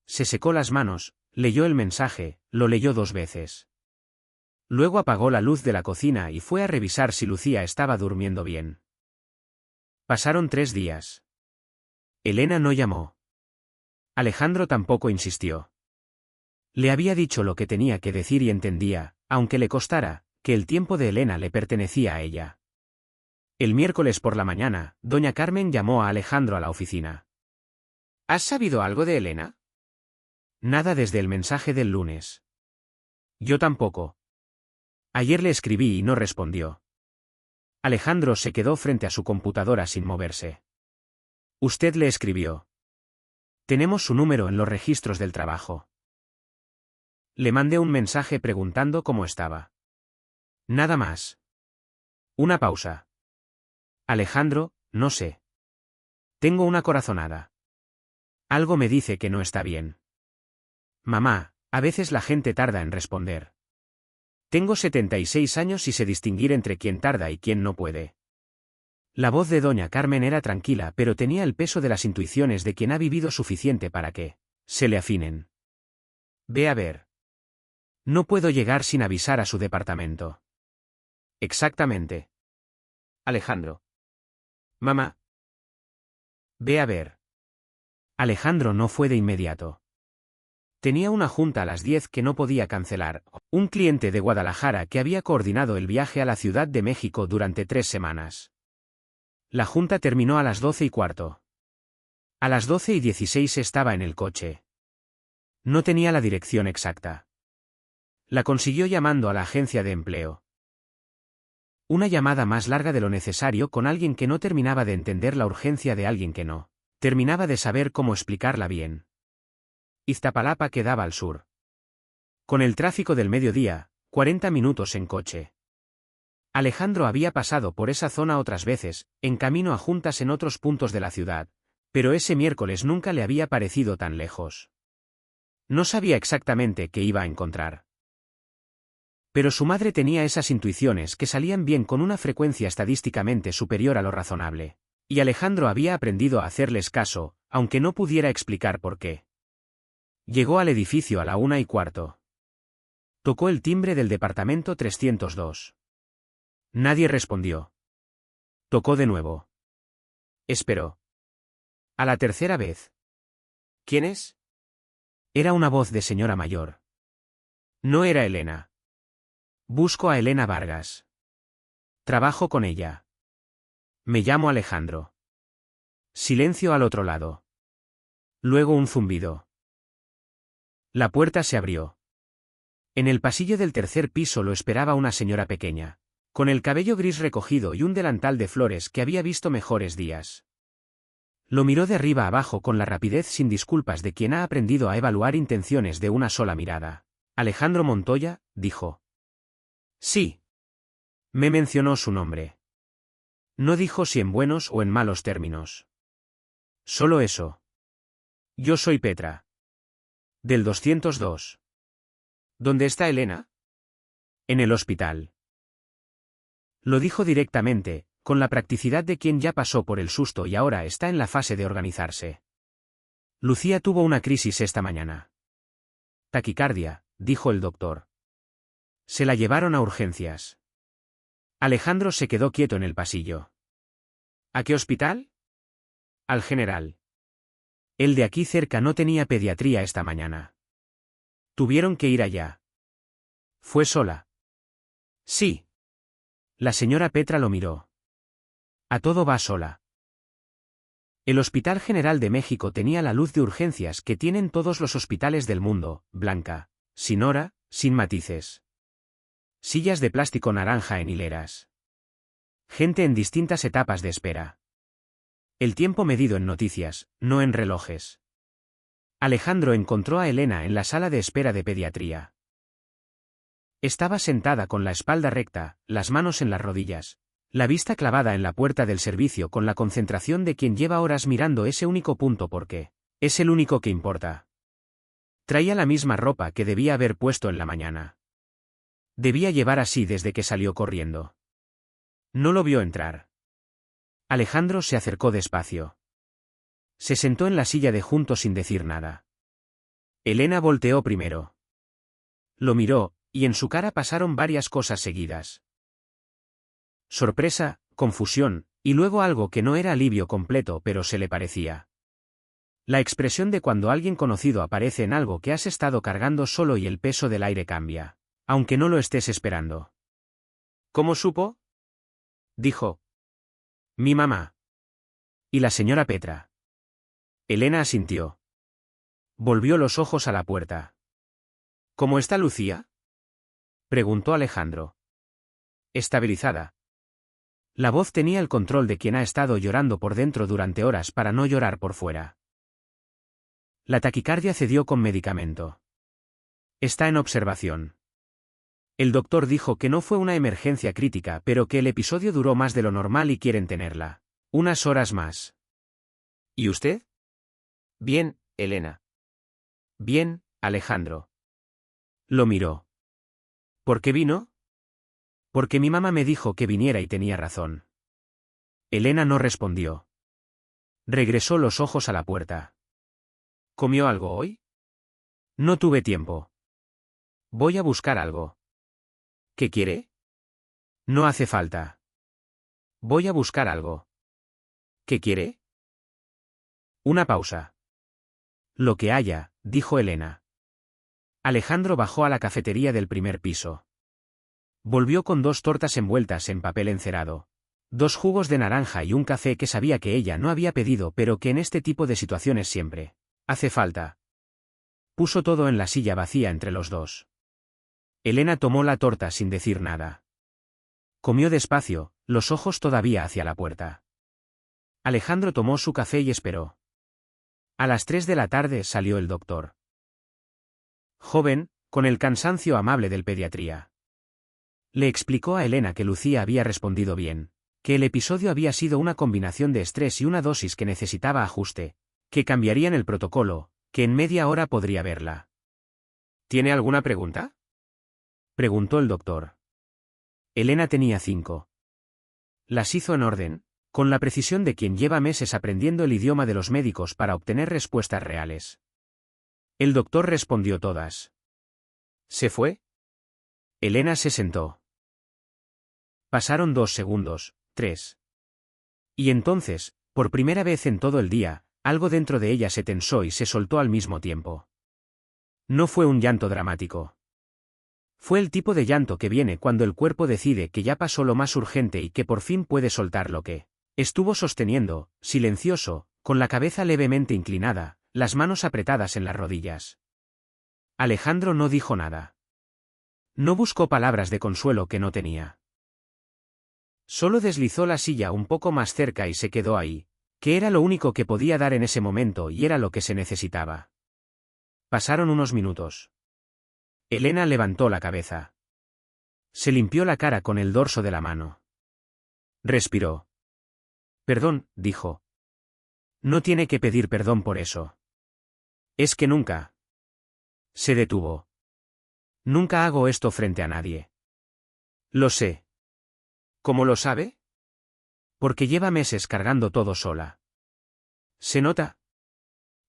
Se secó las manos, leyó el mensaje, lo leyó 2 veces. Luego apagó la luz de la cocina y fue a revisar si Lucía estaba durmiendo bien. Pasaron 3 días. Elena no llamó. Alejandro tampoco insistió. Le había dicho lo que tenía que decir y entendía, aunque le costara, que el tiempo de Elena le pertenecía a ella. El miércoles por la mañana, doña Carmen llamó a Alejandro a la oficina. ¿Has sabido algo de Elena? Nada desde el mensaje del lunes. Yo tampoco. Ayer le escribí y no respondió. Alejandro se quedó frente a su computadora sin moverse. Usted le escribió. Tenemos su número en los registros del trabajo. Le mandé un mensaje preguntando cómo estaba. Nada más. Una pausa. Alejandro, no sé. Tengo una corazonada. Algo me dice que no está bien. Mamá, a veces la gente tarda en responder. Tengo 76 años y sé distinguir entre quién tarda y quién no puede. La voz de doña Carmen era tranquila pero tenía el peso de las intuiciones de quien ha vivido suficiente para que se le afinen. Ve a ver. No puedo llegar sin avisar a su departamento. Exactamente. Alejandro. Mamá. Ve a ver. Alejandro no fue de inmediato. Tenía una junta a las 10 que no podía cancelar, un cliente de Guadalajara que había coordinado el viaje a la Ciudad de México durante 3 semanas. La junta terminó a las 12:15. A las 12:16 estaba en el coche. No tenía la dirección exacta. La consiguió llamando a la agencia de empleo. Una llamada más larga de lo necesario con alguien que no terminaba de entender la urgencia de alguien que no terminaba de saber cómo explicarla bien. Iztapalapa quedaba al sur. Con el tráfico del mediodía, 40 minutos en coche. Alejandro había pasado por esa zona otras veces, en camino a juntas en otros puntos de la ciudad, pero ese miércoles nunca le había parecido tan lejos. No sabía exactamente qué iba a encontrar. Pero su madre tenía esas intuiciones que salían bien con una frecuencia estadísticamente superior a lo razonable. Y Alejandro había aprendido a hacerles caso, aunque no pudiera explicar por qué. Llegó al edificio a la 1:15. Tocó el timbre del departamento 302. Nadie respondió. Tocó de nuevo. Esperó. A la tercera vez. ¿Quién es? Era una voz de señora mayor. No era Elena. Busco a Elena Vargas. Trabajo con ella. Me llamo Alejandro. Silencio al otro lado. Luego un zumbido. La puerta se abrió. En el pasillo del tercer piso lo esperaba una señora pequeña, con el cabello gris recogido y un delantal de flores que había visto mejores días. Lo miró de arriba abajo con la rapidez sin disculpas de quien ha aprendido a evaluar intenciones de una sola mirada. Alejandro Montoya, dijo. Sí. Me mencionó su nombre. No dijo si en buenos o en malos términos. Solo eso. Yo soy Petra. Del 202. ¿Dónde está Elena? En el hospital. Lo dijo directamente, con la practicidad de quien ya pasó por el susto y ahora está en la fase de organizarse. Lucía tuvo una crisis esta mañana. Taquicardia, dijo el doctor. Se la llevaron a urgencias. Alejandro se quedó quieto en el pasillo. ¿A qué hospital? Al general. El de aquí cerca no tenía pediatría esta mañana. Tuvieron que ir allá. ¿Fue sola? Sí. La señora Petra lo miró. A todo va sola. El Hospital General de México tenía la luz de urgencias que tienen todos los hospitales del mundo, blanca, sin hora, sin matices. Sillas de plástico naranja en hileras. Gente en distintas etapas de espera. El tiempo medido en noticias, no en relojes. Alejandro encontró a Elena en la sala de espera de pediatría. Estaba sentada con la espalda recta, las manos en las rodillas, la vista clavada en la puerta del servicio con la concentración de quien lleva horas mirando ese único punto porque es el único que importa. Traía la misma ropa que debía haber puesto en la mañana. Debía llevar así desde que salió corriendo. No lo vio entrar. Alejandro se acercó despacio. Se sentó en la silla de junto sin decir nada. Elena volteó primero. Lo miró, y en su cara pasaron varias cosas seguidas. Sorpresa, confusión, y luego algo que no era alivio completo pero se le parecía. La expresión de cuando alguien conocido aparece en algo que has estado cargando solo y el peso del aire cambia, aunque no lo estés esperando. ¿Cómo supo? Dijo. Mi mamá. Y la señora Petra. Elena asintió. Volvió los ojos a la puerta. ¿Cómo está Lucía? Preguntó Alejandro. Estabilizada. La voz tenía el control de quien ha estado llorando por dentro durante horas para no llorar por fuera. La taquicardia cedió con medicamento. Está en observación. El doctor dijo que no fue una emergencia crítica pero que el episodio duró más de lo normal y quieren tenerla unas horas más. ¿Y usted? Bien, Elena. Bien, Alejandro. Lo miró. ¿Por qué vino? Porque mi mamá me dijo que viniera y tenía razón. Elena no respondió. Regresó los ojos a la puerta. ¿Comió algo hoy? No tuve tiempo. Voy a buscar algo. ¿Qué quiere? No hace falta. Voy a buscar algo. ¿Qué quiere? Una pausa. Lo que haya, dijo Elena. Alejandro bajó a la cafetería del primer piso. Volvió con 2 tortas envueltas en papel encerado, 2 jugos de naranja y un café que sabía que ella no había pedido pero que en este tipo de situaciones siempre hace falta. Puso todo en la silla vacía entre los dos. Elena tomó la torta sin decir nada. Comió despacio, los ojos todavía hacia la puerta. Alejandro tomó su café y esperó. A las 3 de la tarde salió el doctor. Joven, con el cansancio amable del pediatría. Le explicó a Elena que Lucía había respondido bien, que el episodio había sido una combinación de estrés y una dosis que necesitaba ajuste, que cambiarían el protocolo, que en media hora podría verla. ¿Tiene alguna pregunta?, preguntó el doctor. Elena tenía 5. Las hizo en orden, con la precisión de quien lleva meses aprendiendo el idioma de los médicos para obtener respuestas reales. El doctor respondió todas. ¿Se fue? Elena se sentó. Pasaron 2 segundos, 3. Y entonces, por primera vez en todo el día, algo dentro de ella se tensó y se soltó al mismo tiempo. No fue un llanto dramático. Fue el tipo de llanto que viene cuando el cuerpo decide que ya pasó lo más urgente y que por fin puede soltar lo que estuvo sosteniendo, silencioso, con la cabeza levemente inclinada, las manos apretadas en las rodillas. Alejandro no dijo nada. No buscó palabras de consuelo que no tenía. Solo deslizó la silla un poco más cerca y se quedó ahí, que era lo único que podía dar en ese momento y era lo que se necesitaba. Pasaron unos minutos. Elena levantó la cabeza. Se limpió la cara con el dorso de la mano. Respiró. Perdón, dijo. No tiene que pedir perdón por eso. Es que nunca. Se detuvo. Nunca hago esto frente a nadie. Lo sé. ¿Cómo lo sabe? Porque lleva meses cargando todo sola. ¿Se nota?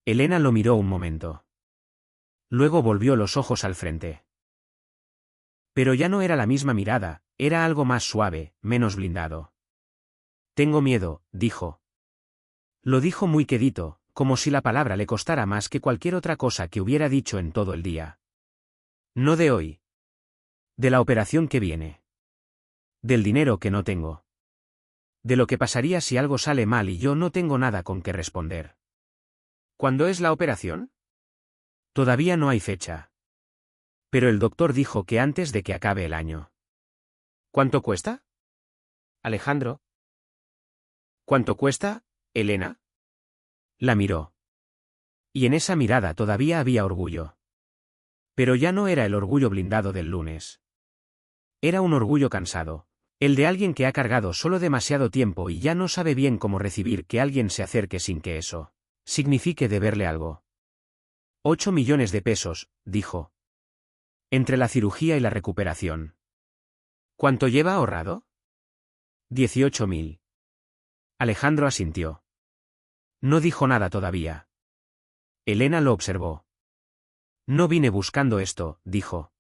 Elena lo miró un momento. Luego volvió los ojos al frente. Pero ya no era la misma mirada, era algo más suave, menos blindado. Tengo miedo, dijo. Lo dijo muy quedito, como si la palabra le costara más que cualquier otra cosa que hubiera dicho en todo el día. No de hoy. De la operación que viene. Del dinero que no tengo. De lo que pasaría si algo sale mal y yo no tengo nada con qué responder. ¿Cuándo es la operación? Todavía no hay fecha. Pero el doctor dijo que antes de que acabe el año. ¿Cuánto cuesta? Alejandro. ¿Cuánto cuesta, Elena? La miró. Y en esa mirada todavía había orgullo. Pero ya no era el orgullo blindado del lunes. Era un orgullo cansado, el de alguien que ha cargado solo demasiado tiempo y ya no sabe bien cómo recibir que alguien se acerque sin que eso signifique deberle algo. 8 millones de pesos, dijo. Entre la cirugía y la recuperación. ¿Cuánto lleva ahorrado? 18.000. Alejandro asintió. No dijo nada todavía. Elena lo observó. No vine buscando esto, dijo.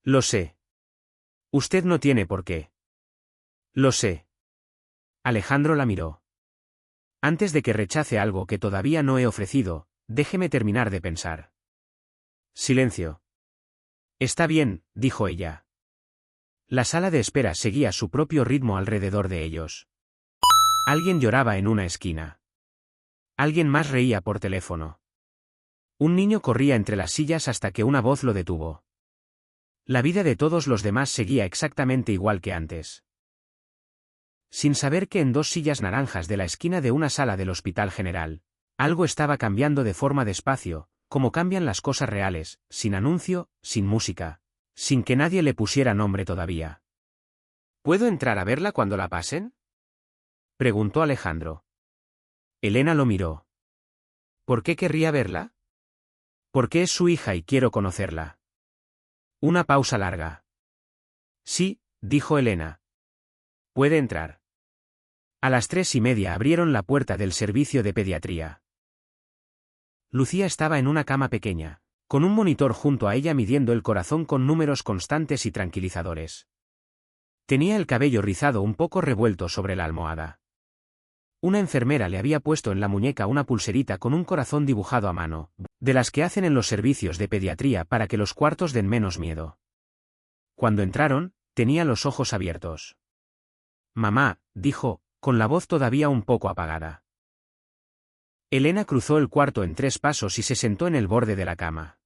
Lo sé. Usted no tiene por qué. Lo sé. Alejandro la miró. Antes de que rechace algo que todavía no he ofrecido, déjeme terminar de pensar. Silencio. Está bien, dijo ella. La sala de espera seguía su propio ritmo alrededor de ellos. Alguien lloraba en una esquina. Alguien más reía por teléfono. Un niño corría entre las sillas hasta que una voz lo detuvo. La vida de todos los demás seguía exactamente igual que antes. Sin saber que en 2 sillas naranjas de la esquina de una sala del Hospital General, algo estaba cambiando de forma despacio, como cambian las cosas reales, sin anuncio, sin música, sin que nadie le pusiera nombre todavía. ¿Puedo entrar a verla cuando la pasen?, preguntó Alejandro. Elena lo miró. ¿Por qué querría verla? Porque es su hija y quiero conocerla. Una pausa larga. Sí, dijo Elena. Puede entrar. A las 3:30 abrieron la puerta del servicio de pediatría. Lucía estaba en una cama pequeña, con un monitor junto a ella midiendo el corazón con números constantes y tranquilizadores. Tenía el cabello rizado un poco revuelto sobre la almohada. Una enfermera le había puesto en la muñeca una pulserita con un corazón dibujado a mano, de las que hacen en los servicios de pediatría para que los cuartos den menos miedo. Cuando entraron, tenía los ojos abiertos. Mamá, dijo, con la voz todavía un poco apagada. Elena cruzó el cuarto en 3 pasos y se sentó en el borde de la cama.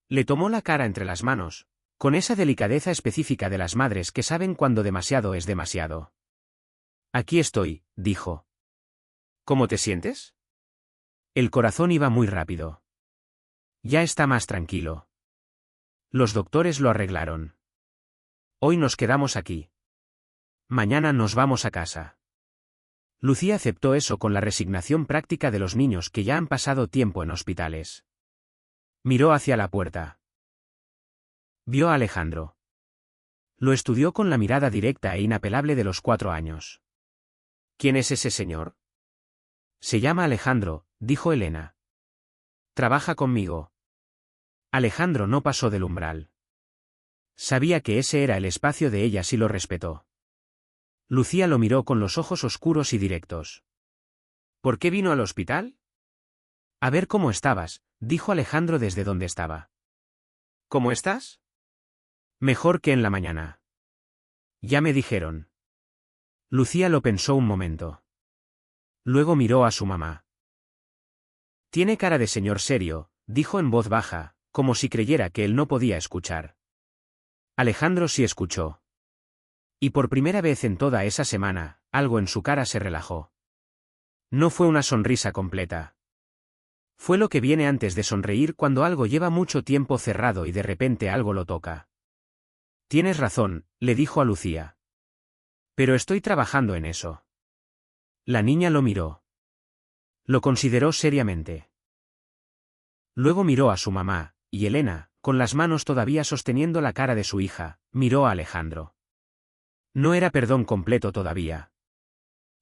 Le tomó la cara entre las manos, Con esa delicadeza específica de las madres que saben cuando demasiado es demasiado. Aquí estoy, dijo. ¿Cómo te sientes? El corazón iba muy rápido. Ya está más tranquilo. Los doctores lo arreglaron. Hoy nos quedamos aquí. Mañana nos vamos a casa. Lucía aceptó eso con la resignación práctica de los niños que ya han pasado tiempo en hospitales. Miró hacia la puerta. Vio a Alejandro. Lo estudió con la mirada directa e inapelable de los 4 años. ¿Quién es ese señor? Se llama Alejandro, dijo Elena. Trabaja conmigo. Alejandro no pasó del umbral. Sabía que ese era el espacio de ellas y lo respetó. Lucía lo miró con los ojos oscuros y directos. ¿Por qué vino al hospital? A ver cómo estabas, dijo Alejandro desde donde estaba. ¿Cómo estás? Mejor que en la mañana. Ya me dijeron. Lucía lo pensó un momento. Luego miró a su mamá. Tiene cara de señor serio, dijo en voz baja, como si creyera que él no podía escuchar. Alejandro sí escuchó. Y por primera vez en toda esa semana, algo en su cara se relajó. No fue una sonrisa completa. Fue lo que viene antes de sonreír cuando algo lleva mucho tiempo cerrado y de repente algo lo toca. Tienes razón, le dijo a Lucía. Pero estoy trabajando en eso. La niña lo miró. Lo consideró seriamente. Luego miró a su mamá, y Elena, con las manos todavía sosteniendo la cara de su hija, miró a Alejandro. No era perdón completo todavía.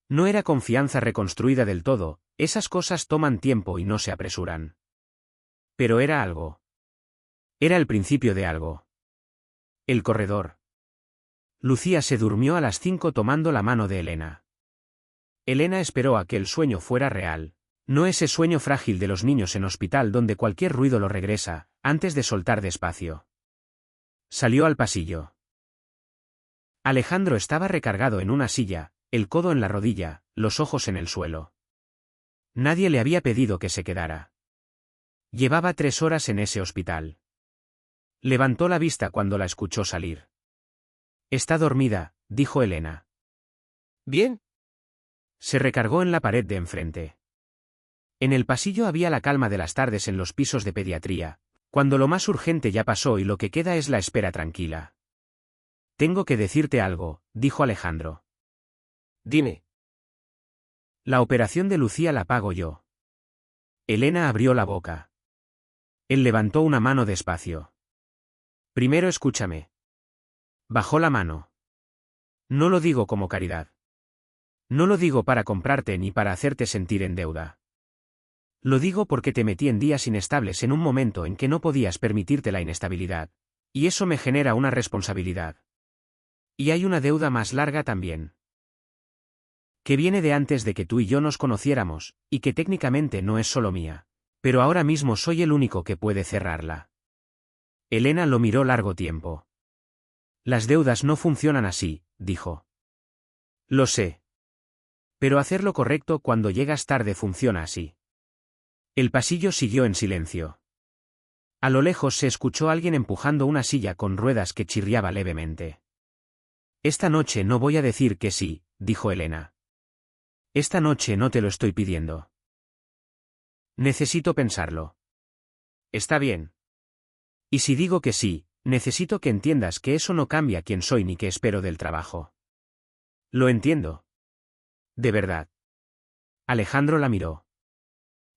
No era confianza reconstruida del todo, esas cosas toman tiempo y no se apresuran. Pero era algo. Era el principio de algo. El corredor. Lucía se durmió a las 5 tomando la mano de Elena. Elena esperó a que el sueño fuera real, no ese sueño frágil de los niños en hospital donde cualquier ruido lo regresa, antes de soltar despacio. Salió al pasillo. Alejandro estaba recargado en una silla, el codo en la rodilla, los ojos en el suelo. Nadie le había pedido que se quedara. Llevaba 3 horas en ese hospital. Levantó la vista cuando la escuchó salir. Está dormida, dijo Elena. Bien. Se recargó en la pared de enfrente. En el pasillo había la calma de las tardes en los pisos de pediatría, cuando lo más urgente ya pasó y lo que queda es la espera tranquila. Tengo que decirte algo, dijo Alejandro. Dime. La operación de Lucía la pago yo. Elena abrió la boca. Él levantó una mano despacio. Primero escúchame. Bajó la mano. No lo digo como caridad. No lo digo para comprarte ni para hacerte sentir en deuda. Lo digo porque te metí en días inestables en un momento en que no podías permitirte la inestabilidad. Y eso me genera una responsabilidad. Y hay una deuda más larga también. Que viene de antes de que tú y yo nos conociéramos, y que técnicamente no es solo mía. Pero ahora mismo soy el único que puede cerrarla. Elena lo miró largo tiempo. Las deudas no funcionan así, dijo. Lo sé. Pero hacer lo correcto cuando llegas tarde funciona así. El pasillo siguió en silencio. A lo lejos se escuchó a alguien empujando una silla con ruedas que chirriaba levemente. Esta noche no voy a decir que sí, dijo Elena. Esta noche no te lo estoy pidiendo. Necesito pensarlo. Está bien. Y si digo que sí, necesito que entiendas que eso no cambia quién soy ni qué espero del trabajo. Lo entiendo. De verdad. Alejandro la miró.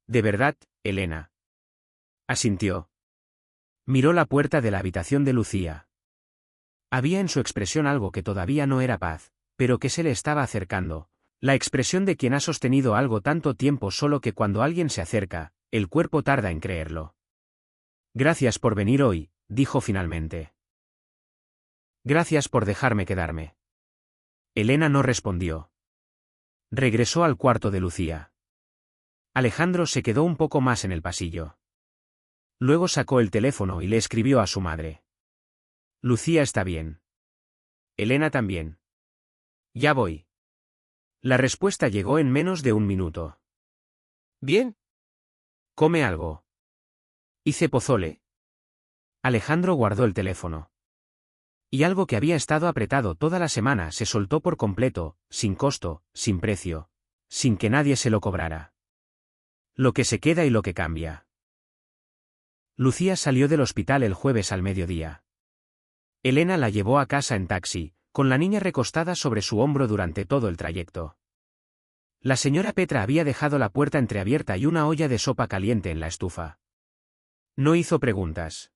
De verdad, Elena. Asintió. Miró la puerta de la habitación de Lucía. Había en su expresión algo que todavía no era paz, pero que se le estaba acercando, la expresión de quien ha sostenido algo tanto tiempo solo que cuando alguien se acerca, el cuerpo tarda en creerlo. Gracias por venir hoy, dijo finalmente. Gracias por dejarme quedarme. Elena no respondió. Regresó al cuarto de Lucía. Alejandro se quedó un poco más en el pasillo. Luego sacó el teléfono y le escribió a su madre. Lucía está bien. Elena también. Ya voy. La respuesta llegó en menos de 1 minuto. Bien. Come algo. Hice pozole. Alejandro guardó el teléfono. Y algo que había estado apretado toda la semana se soltó por completo, sin costo, sin precio, sin que nadie se lo cobrara. Lo que se queda y lo que cambia. Lucía salió del hospital el jueves al mediodía. Elena la llevó a casa en taxi, con la niña recostada sobre su hombro durante todo el trayecto. La señora Petra había dejado la puerta entreabierta y una olla de sopa caliente en la estufa. No hizo preguntas.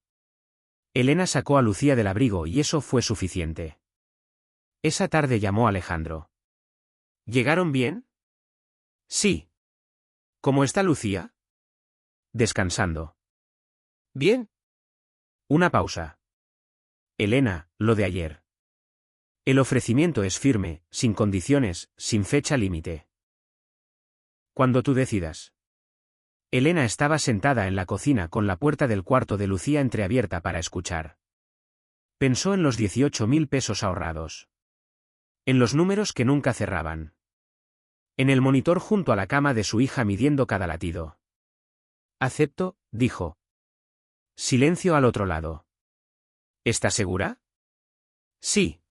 Elena sacó a Lucía del abrigo y eso fue suficiente. Esa tarde llamó a Alejandro. ¿Llegaron bien? Sí. ¿Cómo está Lucía? Descansando. Bien. Una pausa. Elena, lo de ayer. El ofrecimiento es firme, sin condiciones, sin fecha límite. Cuando tú decidas. Elena estaba sentada en la cocina con la puerta del cuarto de Lucía entreabierta para escuchar. Pensó en los 18.000 pesos ahorrados. En los números que nunca cerraban. En el monitor junto a la cama de su hija midiendo cada latido. Acepto, dijo. Silencio al otro lado. ¿Estás segura? Sí.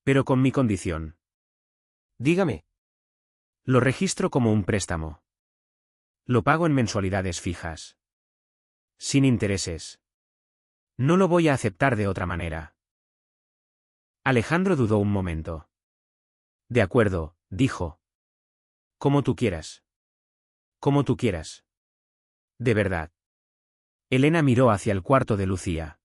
Pero con mi condición. Dígame. Lo registro como un préstamo. Lo pago en mensualidades fijas. Sin intereses. No lo voy a aceptar de otra manera. Alejandro dudó un momento. De acuerdo, dijo. Como tú quieras. Como tú quieras. De verdad. Elena miró hacia el cuarto de Lucía.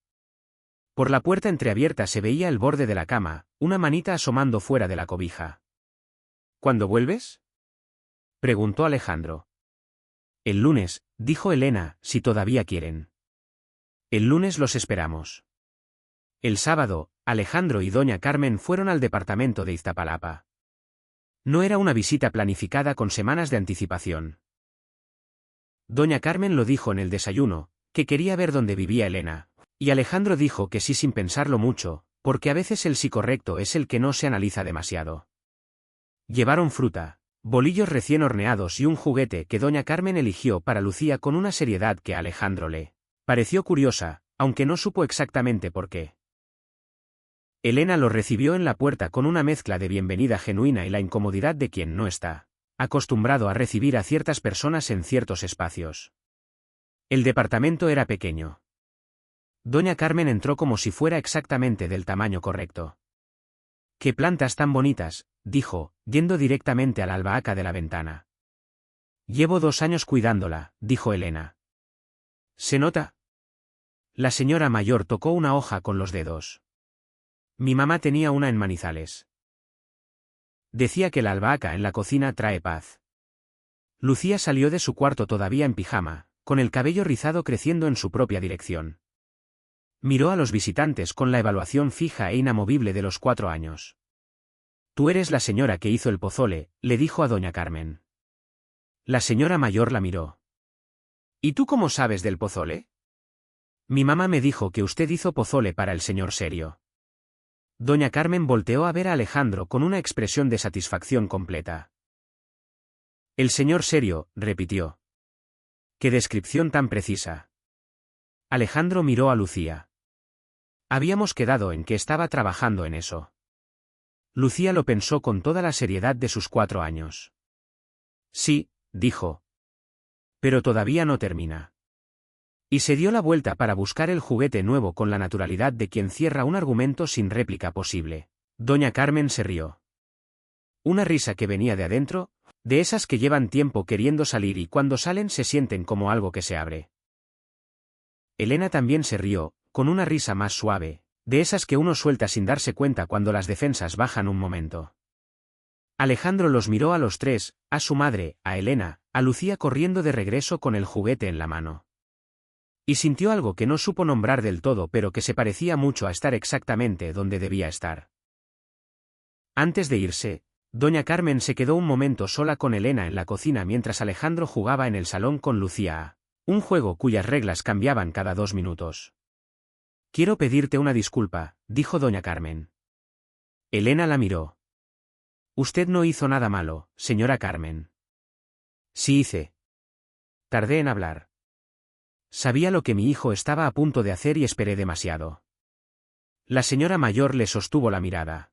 Por la puerta entreabierta se veía el borde de la cama, una manita asomando fuera de la cobija. ¿Cuándo vuelves? Preguntó Alejandro. El lunes, dijo Elena, si todavía quieren. El lunes los esperamos. El sábado, Alejandro y doña Carmen fueron al departamento de Iztapalapa. No era una visita planificada con semanas de anticipación. Doña Carmen lo dijo en el desayuno, que quería ver dónde vivía Elena, y Alejandro dijo que sí sin pensarlo mucho, porque a veces el sí correcto es el que no se analiza demasiado. Llevaron fruta, bolillos recién horneados y un juguete que doña Carmen eligió para Lucía con una seriedad que a Alejandro le pareció curiosa, aunque no supo exactamente por qué. Elena lo recibió en la puerta con una mezcla de bienvenida genuina y la incomodidad de quien no está acostumbrado a recibir a ciertas personas en ciertos espacios. El departamento era pequeño. Doña Carmen entró como si fuera exactamente del tamaño correcto. «¡Qué plantas tan bonitas!», dijo, yendo directamente a la albahaca de la ventana. «Llevo 2 años cuidándola», dijo Elena. «¿Se nota?». La señora mayor tocó una hoja con los dedos. «Mi mamá tenía una en Manizales. Decía que la albahaca en la cocina trae paz». Lucía salió de su cuarto todavía en pijama, con el cabello rizado creciendo en su propia dirección. Miró a los visitantes con la evaluación fija e inamovible de los 4 años. «Tú eres la señora que hizo el pozole», le dijo a doña Carmen. La señora mayor la miró. «¿Y tú cómo sabes del pozole?». «Mi mamá me dijo que usted hizo pozole para el señor Serio». Doña Carmen volteó a ver a Alejandro con una expresión de satisfacción completa. «El señor Serio», repitió. «¡Qué descripción tan precisa!». Alejandro miró a Lucía. «Habíamos quedado en que estaba trabajando en eso». Lucía lo pensó con toda la seriedad de sus 4 años. «Sí», dijo. «Pero todavía no termina». Y se dio la vuelta para buscar el juguete nuevo con la naturalidad de quien cierra un argumento sin réplica posible. Doña Carmen se rió. Una risa que venía de adentro, de esas que llevan tiempo queriendo salir y cuando salen se sienten como algo que se abre. Elena también se rió, con una risa más suave, de esas que uno suelta sin darse cuenta cuando las defensas bajan un momento. Alejandro los miró a los 3, a su madre, a Elena, a Lucía corriendo de regreso con el juguete en la mano. Y sintió algo que no supo nombrar del todo pero que se parecía mucho a estar exactamente donde debía estar. Antes de irse, doña Carmen se quedó un momento sola con Elena en la cocina mientras Alejandro jugaba en el salón con Lucía a un juego cuyas reglas cambiaban cada 2 minutos. «Quiero pedirte una disculpa», dijo doña Carmen. Elena la miró. «Usted no hizo nada malo, señora Carmen». «Sí hice. Tardé en hablar. Sabía lo que mi hijo estaba a punto de hacer y esperé demasiado». La señora mayor le sostuvo la mirada.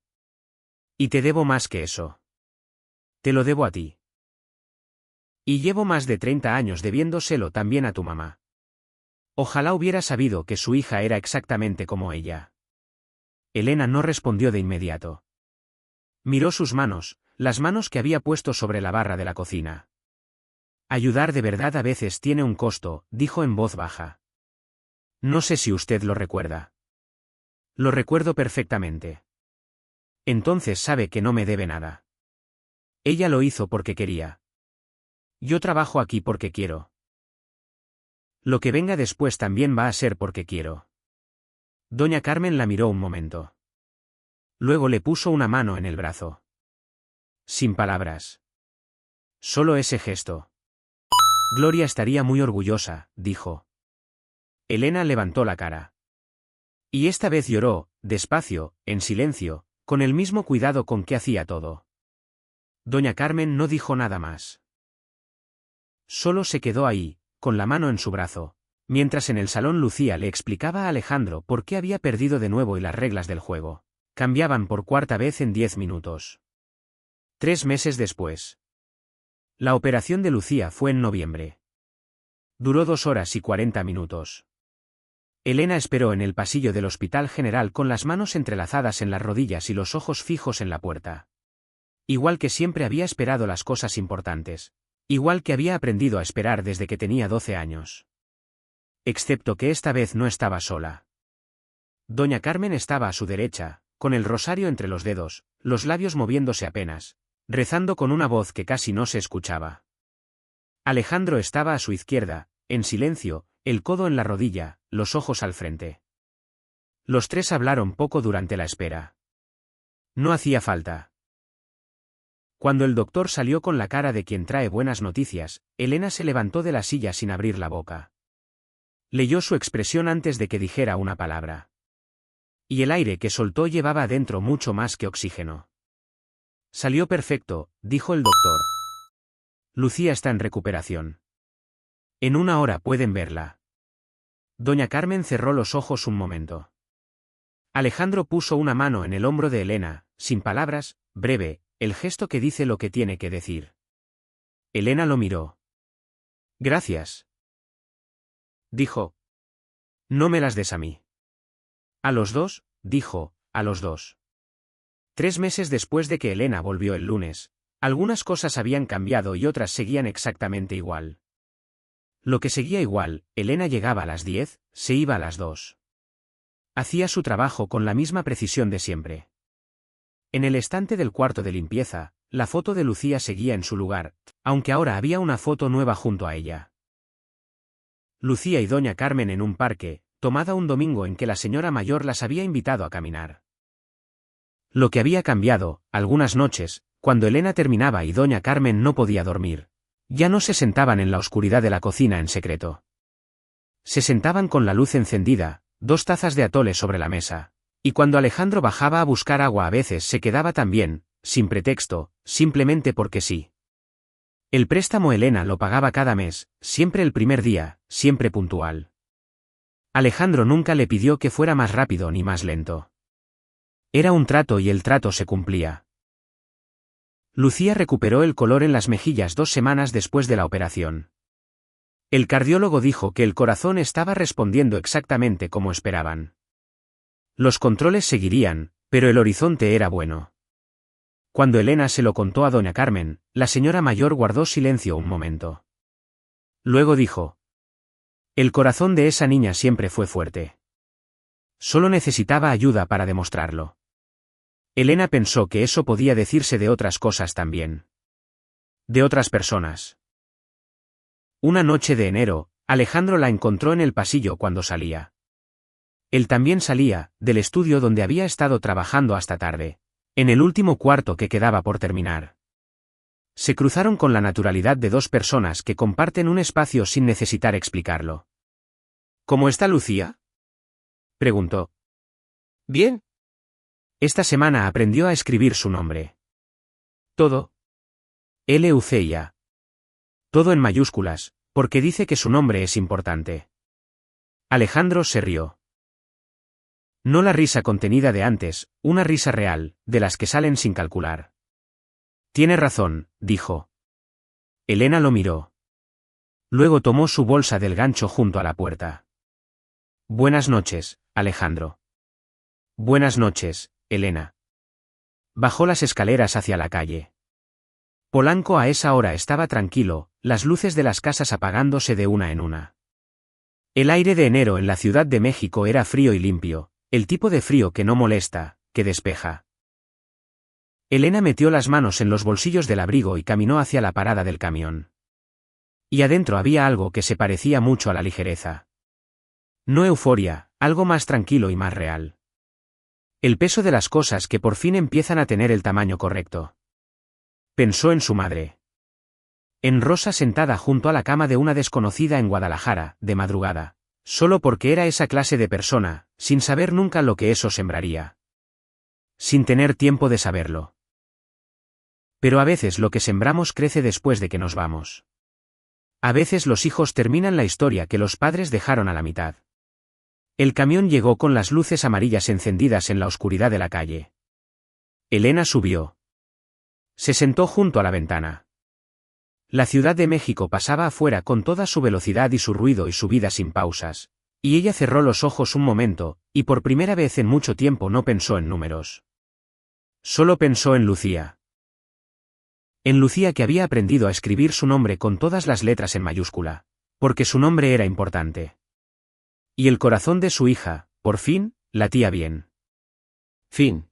Y te debo más que eso. Te lo debo a ti. Y llevo más de 30 años debiéndoselo también a tu mamá. Ojalá hubiera sabido que su hija era exactamente como ella. Elena no respondió de inmediato. Miró sus manos, las manos que había puesto sobre la barra de la cocina. Ayudar de verdad a veces tiene un costo, dijo en voz baja. No sé si usted lo recuerda. Lo recuerdo perfectamente. Entonces sabe que no me debe nada. Ella lo hizo porque quería. Yo trabajo aquí porque quiero. Lo que venga después también va a ser porque quiero. Doña Carmen la miró un momento. Luego le puso una mano en el brazo. Sin palabras. Solo ese gesto. Gloria estaría muy orgullosa, dijo. Elena levantó la cara. Y esta vez lloró, despacio, en silencio, con el mismo cuidado con que hacía todo. Doña Carmen no dijo nada más. Solo se quedó ahí, con la mano en su brazo, mientras en el salón Lucía le explicaba a Alejandro por qué había perdido de nuevo y las reglas del juego. Cambiaban por cuarta vez en 10 minutos. 3 meses después. La operación de Lucía fue en noviembre. Duró 2 horas y 40 minutos. Elena esperó en el pasillo del Hospital General con las manos entrelazadas en las rodillas y los ojos fijos en la puerta. Igual que siempre había esperado las cosas importantes. Igual que había aprendido a esperar desde que tenía 12 años. Excepto que esta vez no estaba sola. Doña Carmen estaba a su derecha, con el rosario entre los dedos, los labios moviéndose apenas, rezando con una voz que casi no se escuchaba. Alejandro estaba a su izquierda, en silencio, el codo en la rodilla, los ojos al frente. Los tres hablaron poco durante la espera. No hacía falta. Cuando el doctor salió con la cara de quien trae buenas noticias, Elena se levantó de la silla sin abrir la boca. Leyó su expresión antes de que dijera una palabra. Y el aire que soltó llevaba adentro mucho más que oxígeno. Salió perfecto, dijo el doctor. Lucía está en recuperación. En 1 hora pueden verla. Doña Carmen cerró los ojos un momento. Alejandro puso una mano en el hombro de Elena, sin palabras, breve, el gesto que dice lo que tiene que decir. Elena lo miró. Gracias. Dijo. No me las des a mí. A los dos, dijo, a los dos. 3 meses después de que Elena volvió el lunes, algunas cosas habían cambiado y otras seguían exactamente igual. Lo que seguía igual, Elena llegaba a las 10, se iba a las 2. Hacía su trabajo con la misma precisión de siempre. En el estante del cuarto de limpieza, la foto de Lucía seguía en su lugar, aunque ahora había una foto nueva junto a ella. Lucía y doña Carmen en un parque, tomada un domingo en que la señora mayor las había invitado a caminar. Lo que había cambiado, algunas noches, cuando Elena terminaba y doña Carmen no podía dormir, ya no se sentaban en la oscuridad de la cocina en secreto. Se sentaban con la luz encendida, 2 tazas de atole sobre la mesa. Y cuando Alejandro bajaba a buscar agua a veces se quedaba también, sin pretexto, simplemente porque sí. El préstamo Elena lo pagaba cada mes, siempre el primer día, siempre puntual. Alejandro nunca le pidió que fuera más rápido ni más lento. Era un trato y el trato se cumplía. Lucía recuperó el color en las mejillas 2 semanas después de la operación. El cardiólogo dijo que el corazón estaba respondiendo exactamente como esperaban. Los controles seguirían, pero el horizonte era bueno. Cuando Elena se lo contó a doña Carmen, la señora mayor guardó silencio un momento. Luego dijo: el corazón de esa niña siempre fue fuerte. Solo necesitaba ayuda para demostrarlo. Elena pensó que eso podía decirse de otras cosas también. De otras personas. Una noche de enero, Alejandro la encontró en el pasillo cuando salía. Él también salía, del estudio donde había estado trabajando hasta tarde, en el último cuarto que quedaba por terminar. Se cruzaron con la naturalidad de 2 personas que comparten un espacio sin necesitar explicarlo. ¿Cómo está Lucía?, preguntó. Bien. Esta semana aprendió a escribir su nombre. Todo. Lucía. Todo en mayúsculas, porque dice que su nombre es importante. Alejandro se rió. No la risa contenida de antes, una risa real, de las que salen sin calcular. Tiene razón, dijo. Elena lo miró. Luego tomó su bolsa del gancho junto a la puerta. Buenas noches, Alejandro. Buenas noches, Elena. Bajó las escaleras hacia la calle. Polanco a esa hora estaba tranquilo, las luces de las casas apagándose de una en una. El aire de enero en la Ciudad de México era frío y limpio, el tipo de frío que no molesta, que despeja. Elena metió las manos en los bolsillos del abrigo y caminó hacia la parada del camión. Y adentro había algo que se parecía mucho a la ligereza. No euforia, algo más tranquilo y más real. El peso de las cosas que por fin empiezan a tener el tamaño correcto. Pensó en su madre. En Rosa sentada junto a la cama de una desconocida en Guadalajara, de madrugada, solo porque era esa clase de persona, sin saber nunca lo que eso sembraría. Sin tener tiempo de saberlo. Pero a veces lo que sembramos crece después de que nos vamos. A veces los hijos terminan la historia que los padres dejaron a la mitad. El camión llegó con las luces amarillas encendidas en la oscuridad de la calle. Elena subió. Se sentó junto a la ventana. La Ciudad de México pasaba afuera con toda su velocidad y su ruido y su vida sin pausas, y ella cerró los ojos un momento, y por primera vez en mucho tiempo no pensó en números. Solo pensó en Lucía. En Lucía, que había aprendido a escribir su nombre con todas las letras en mayúscula, porque su nombre era importante. Y el corazón de su hija, por fin, latía bien. Fin.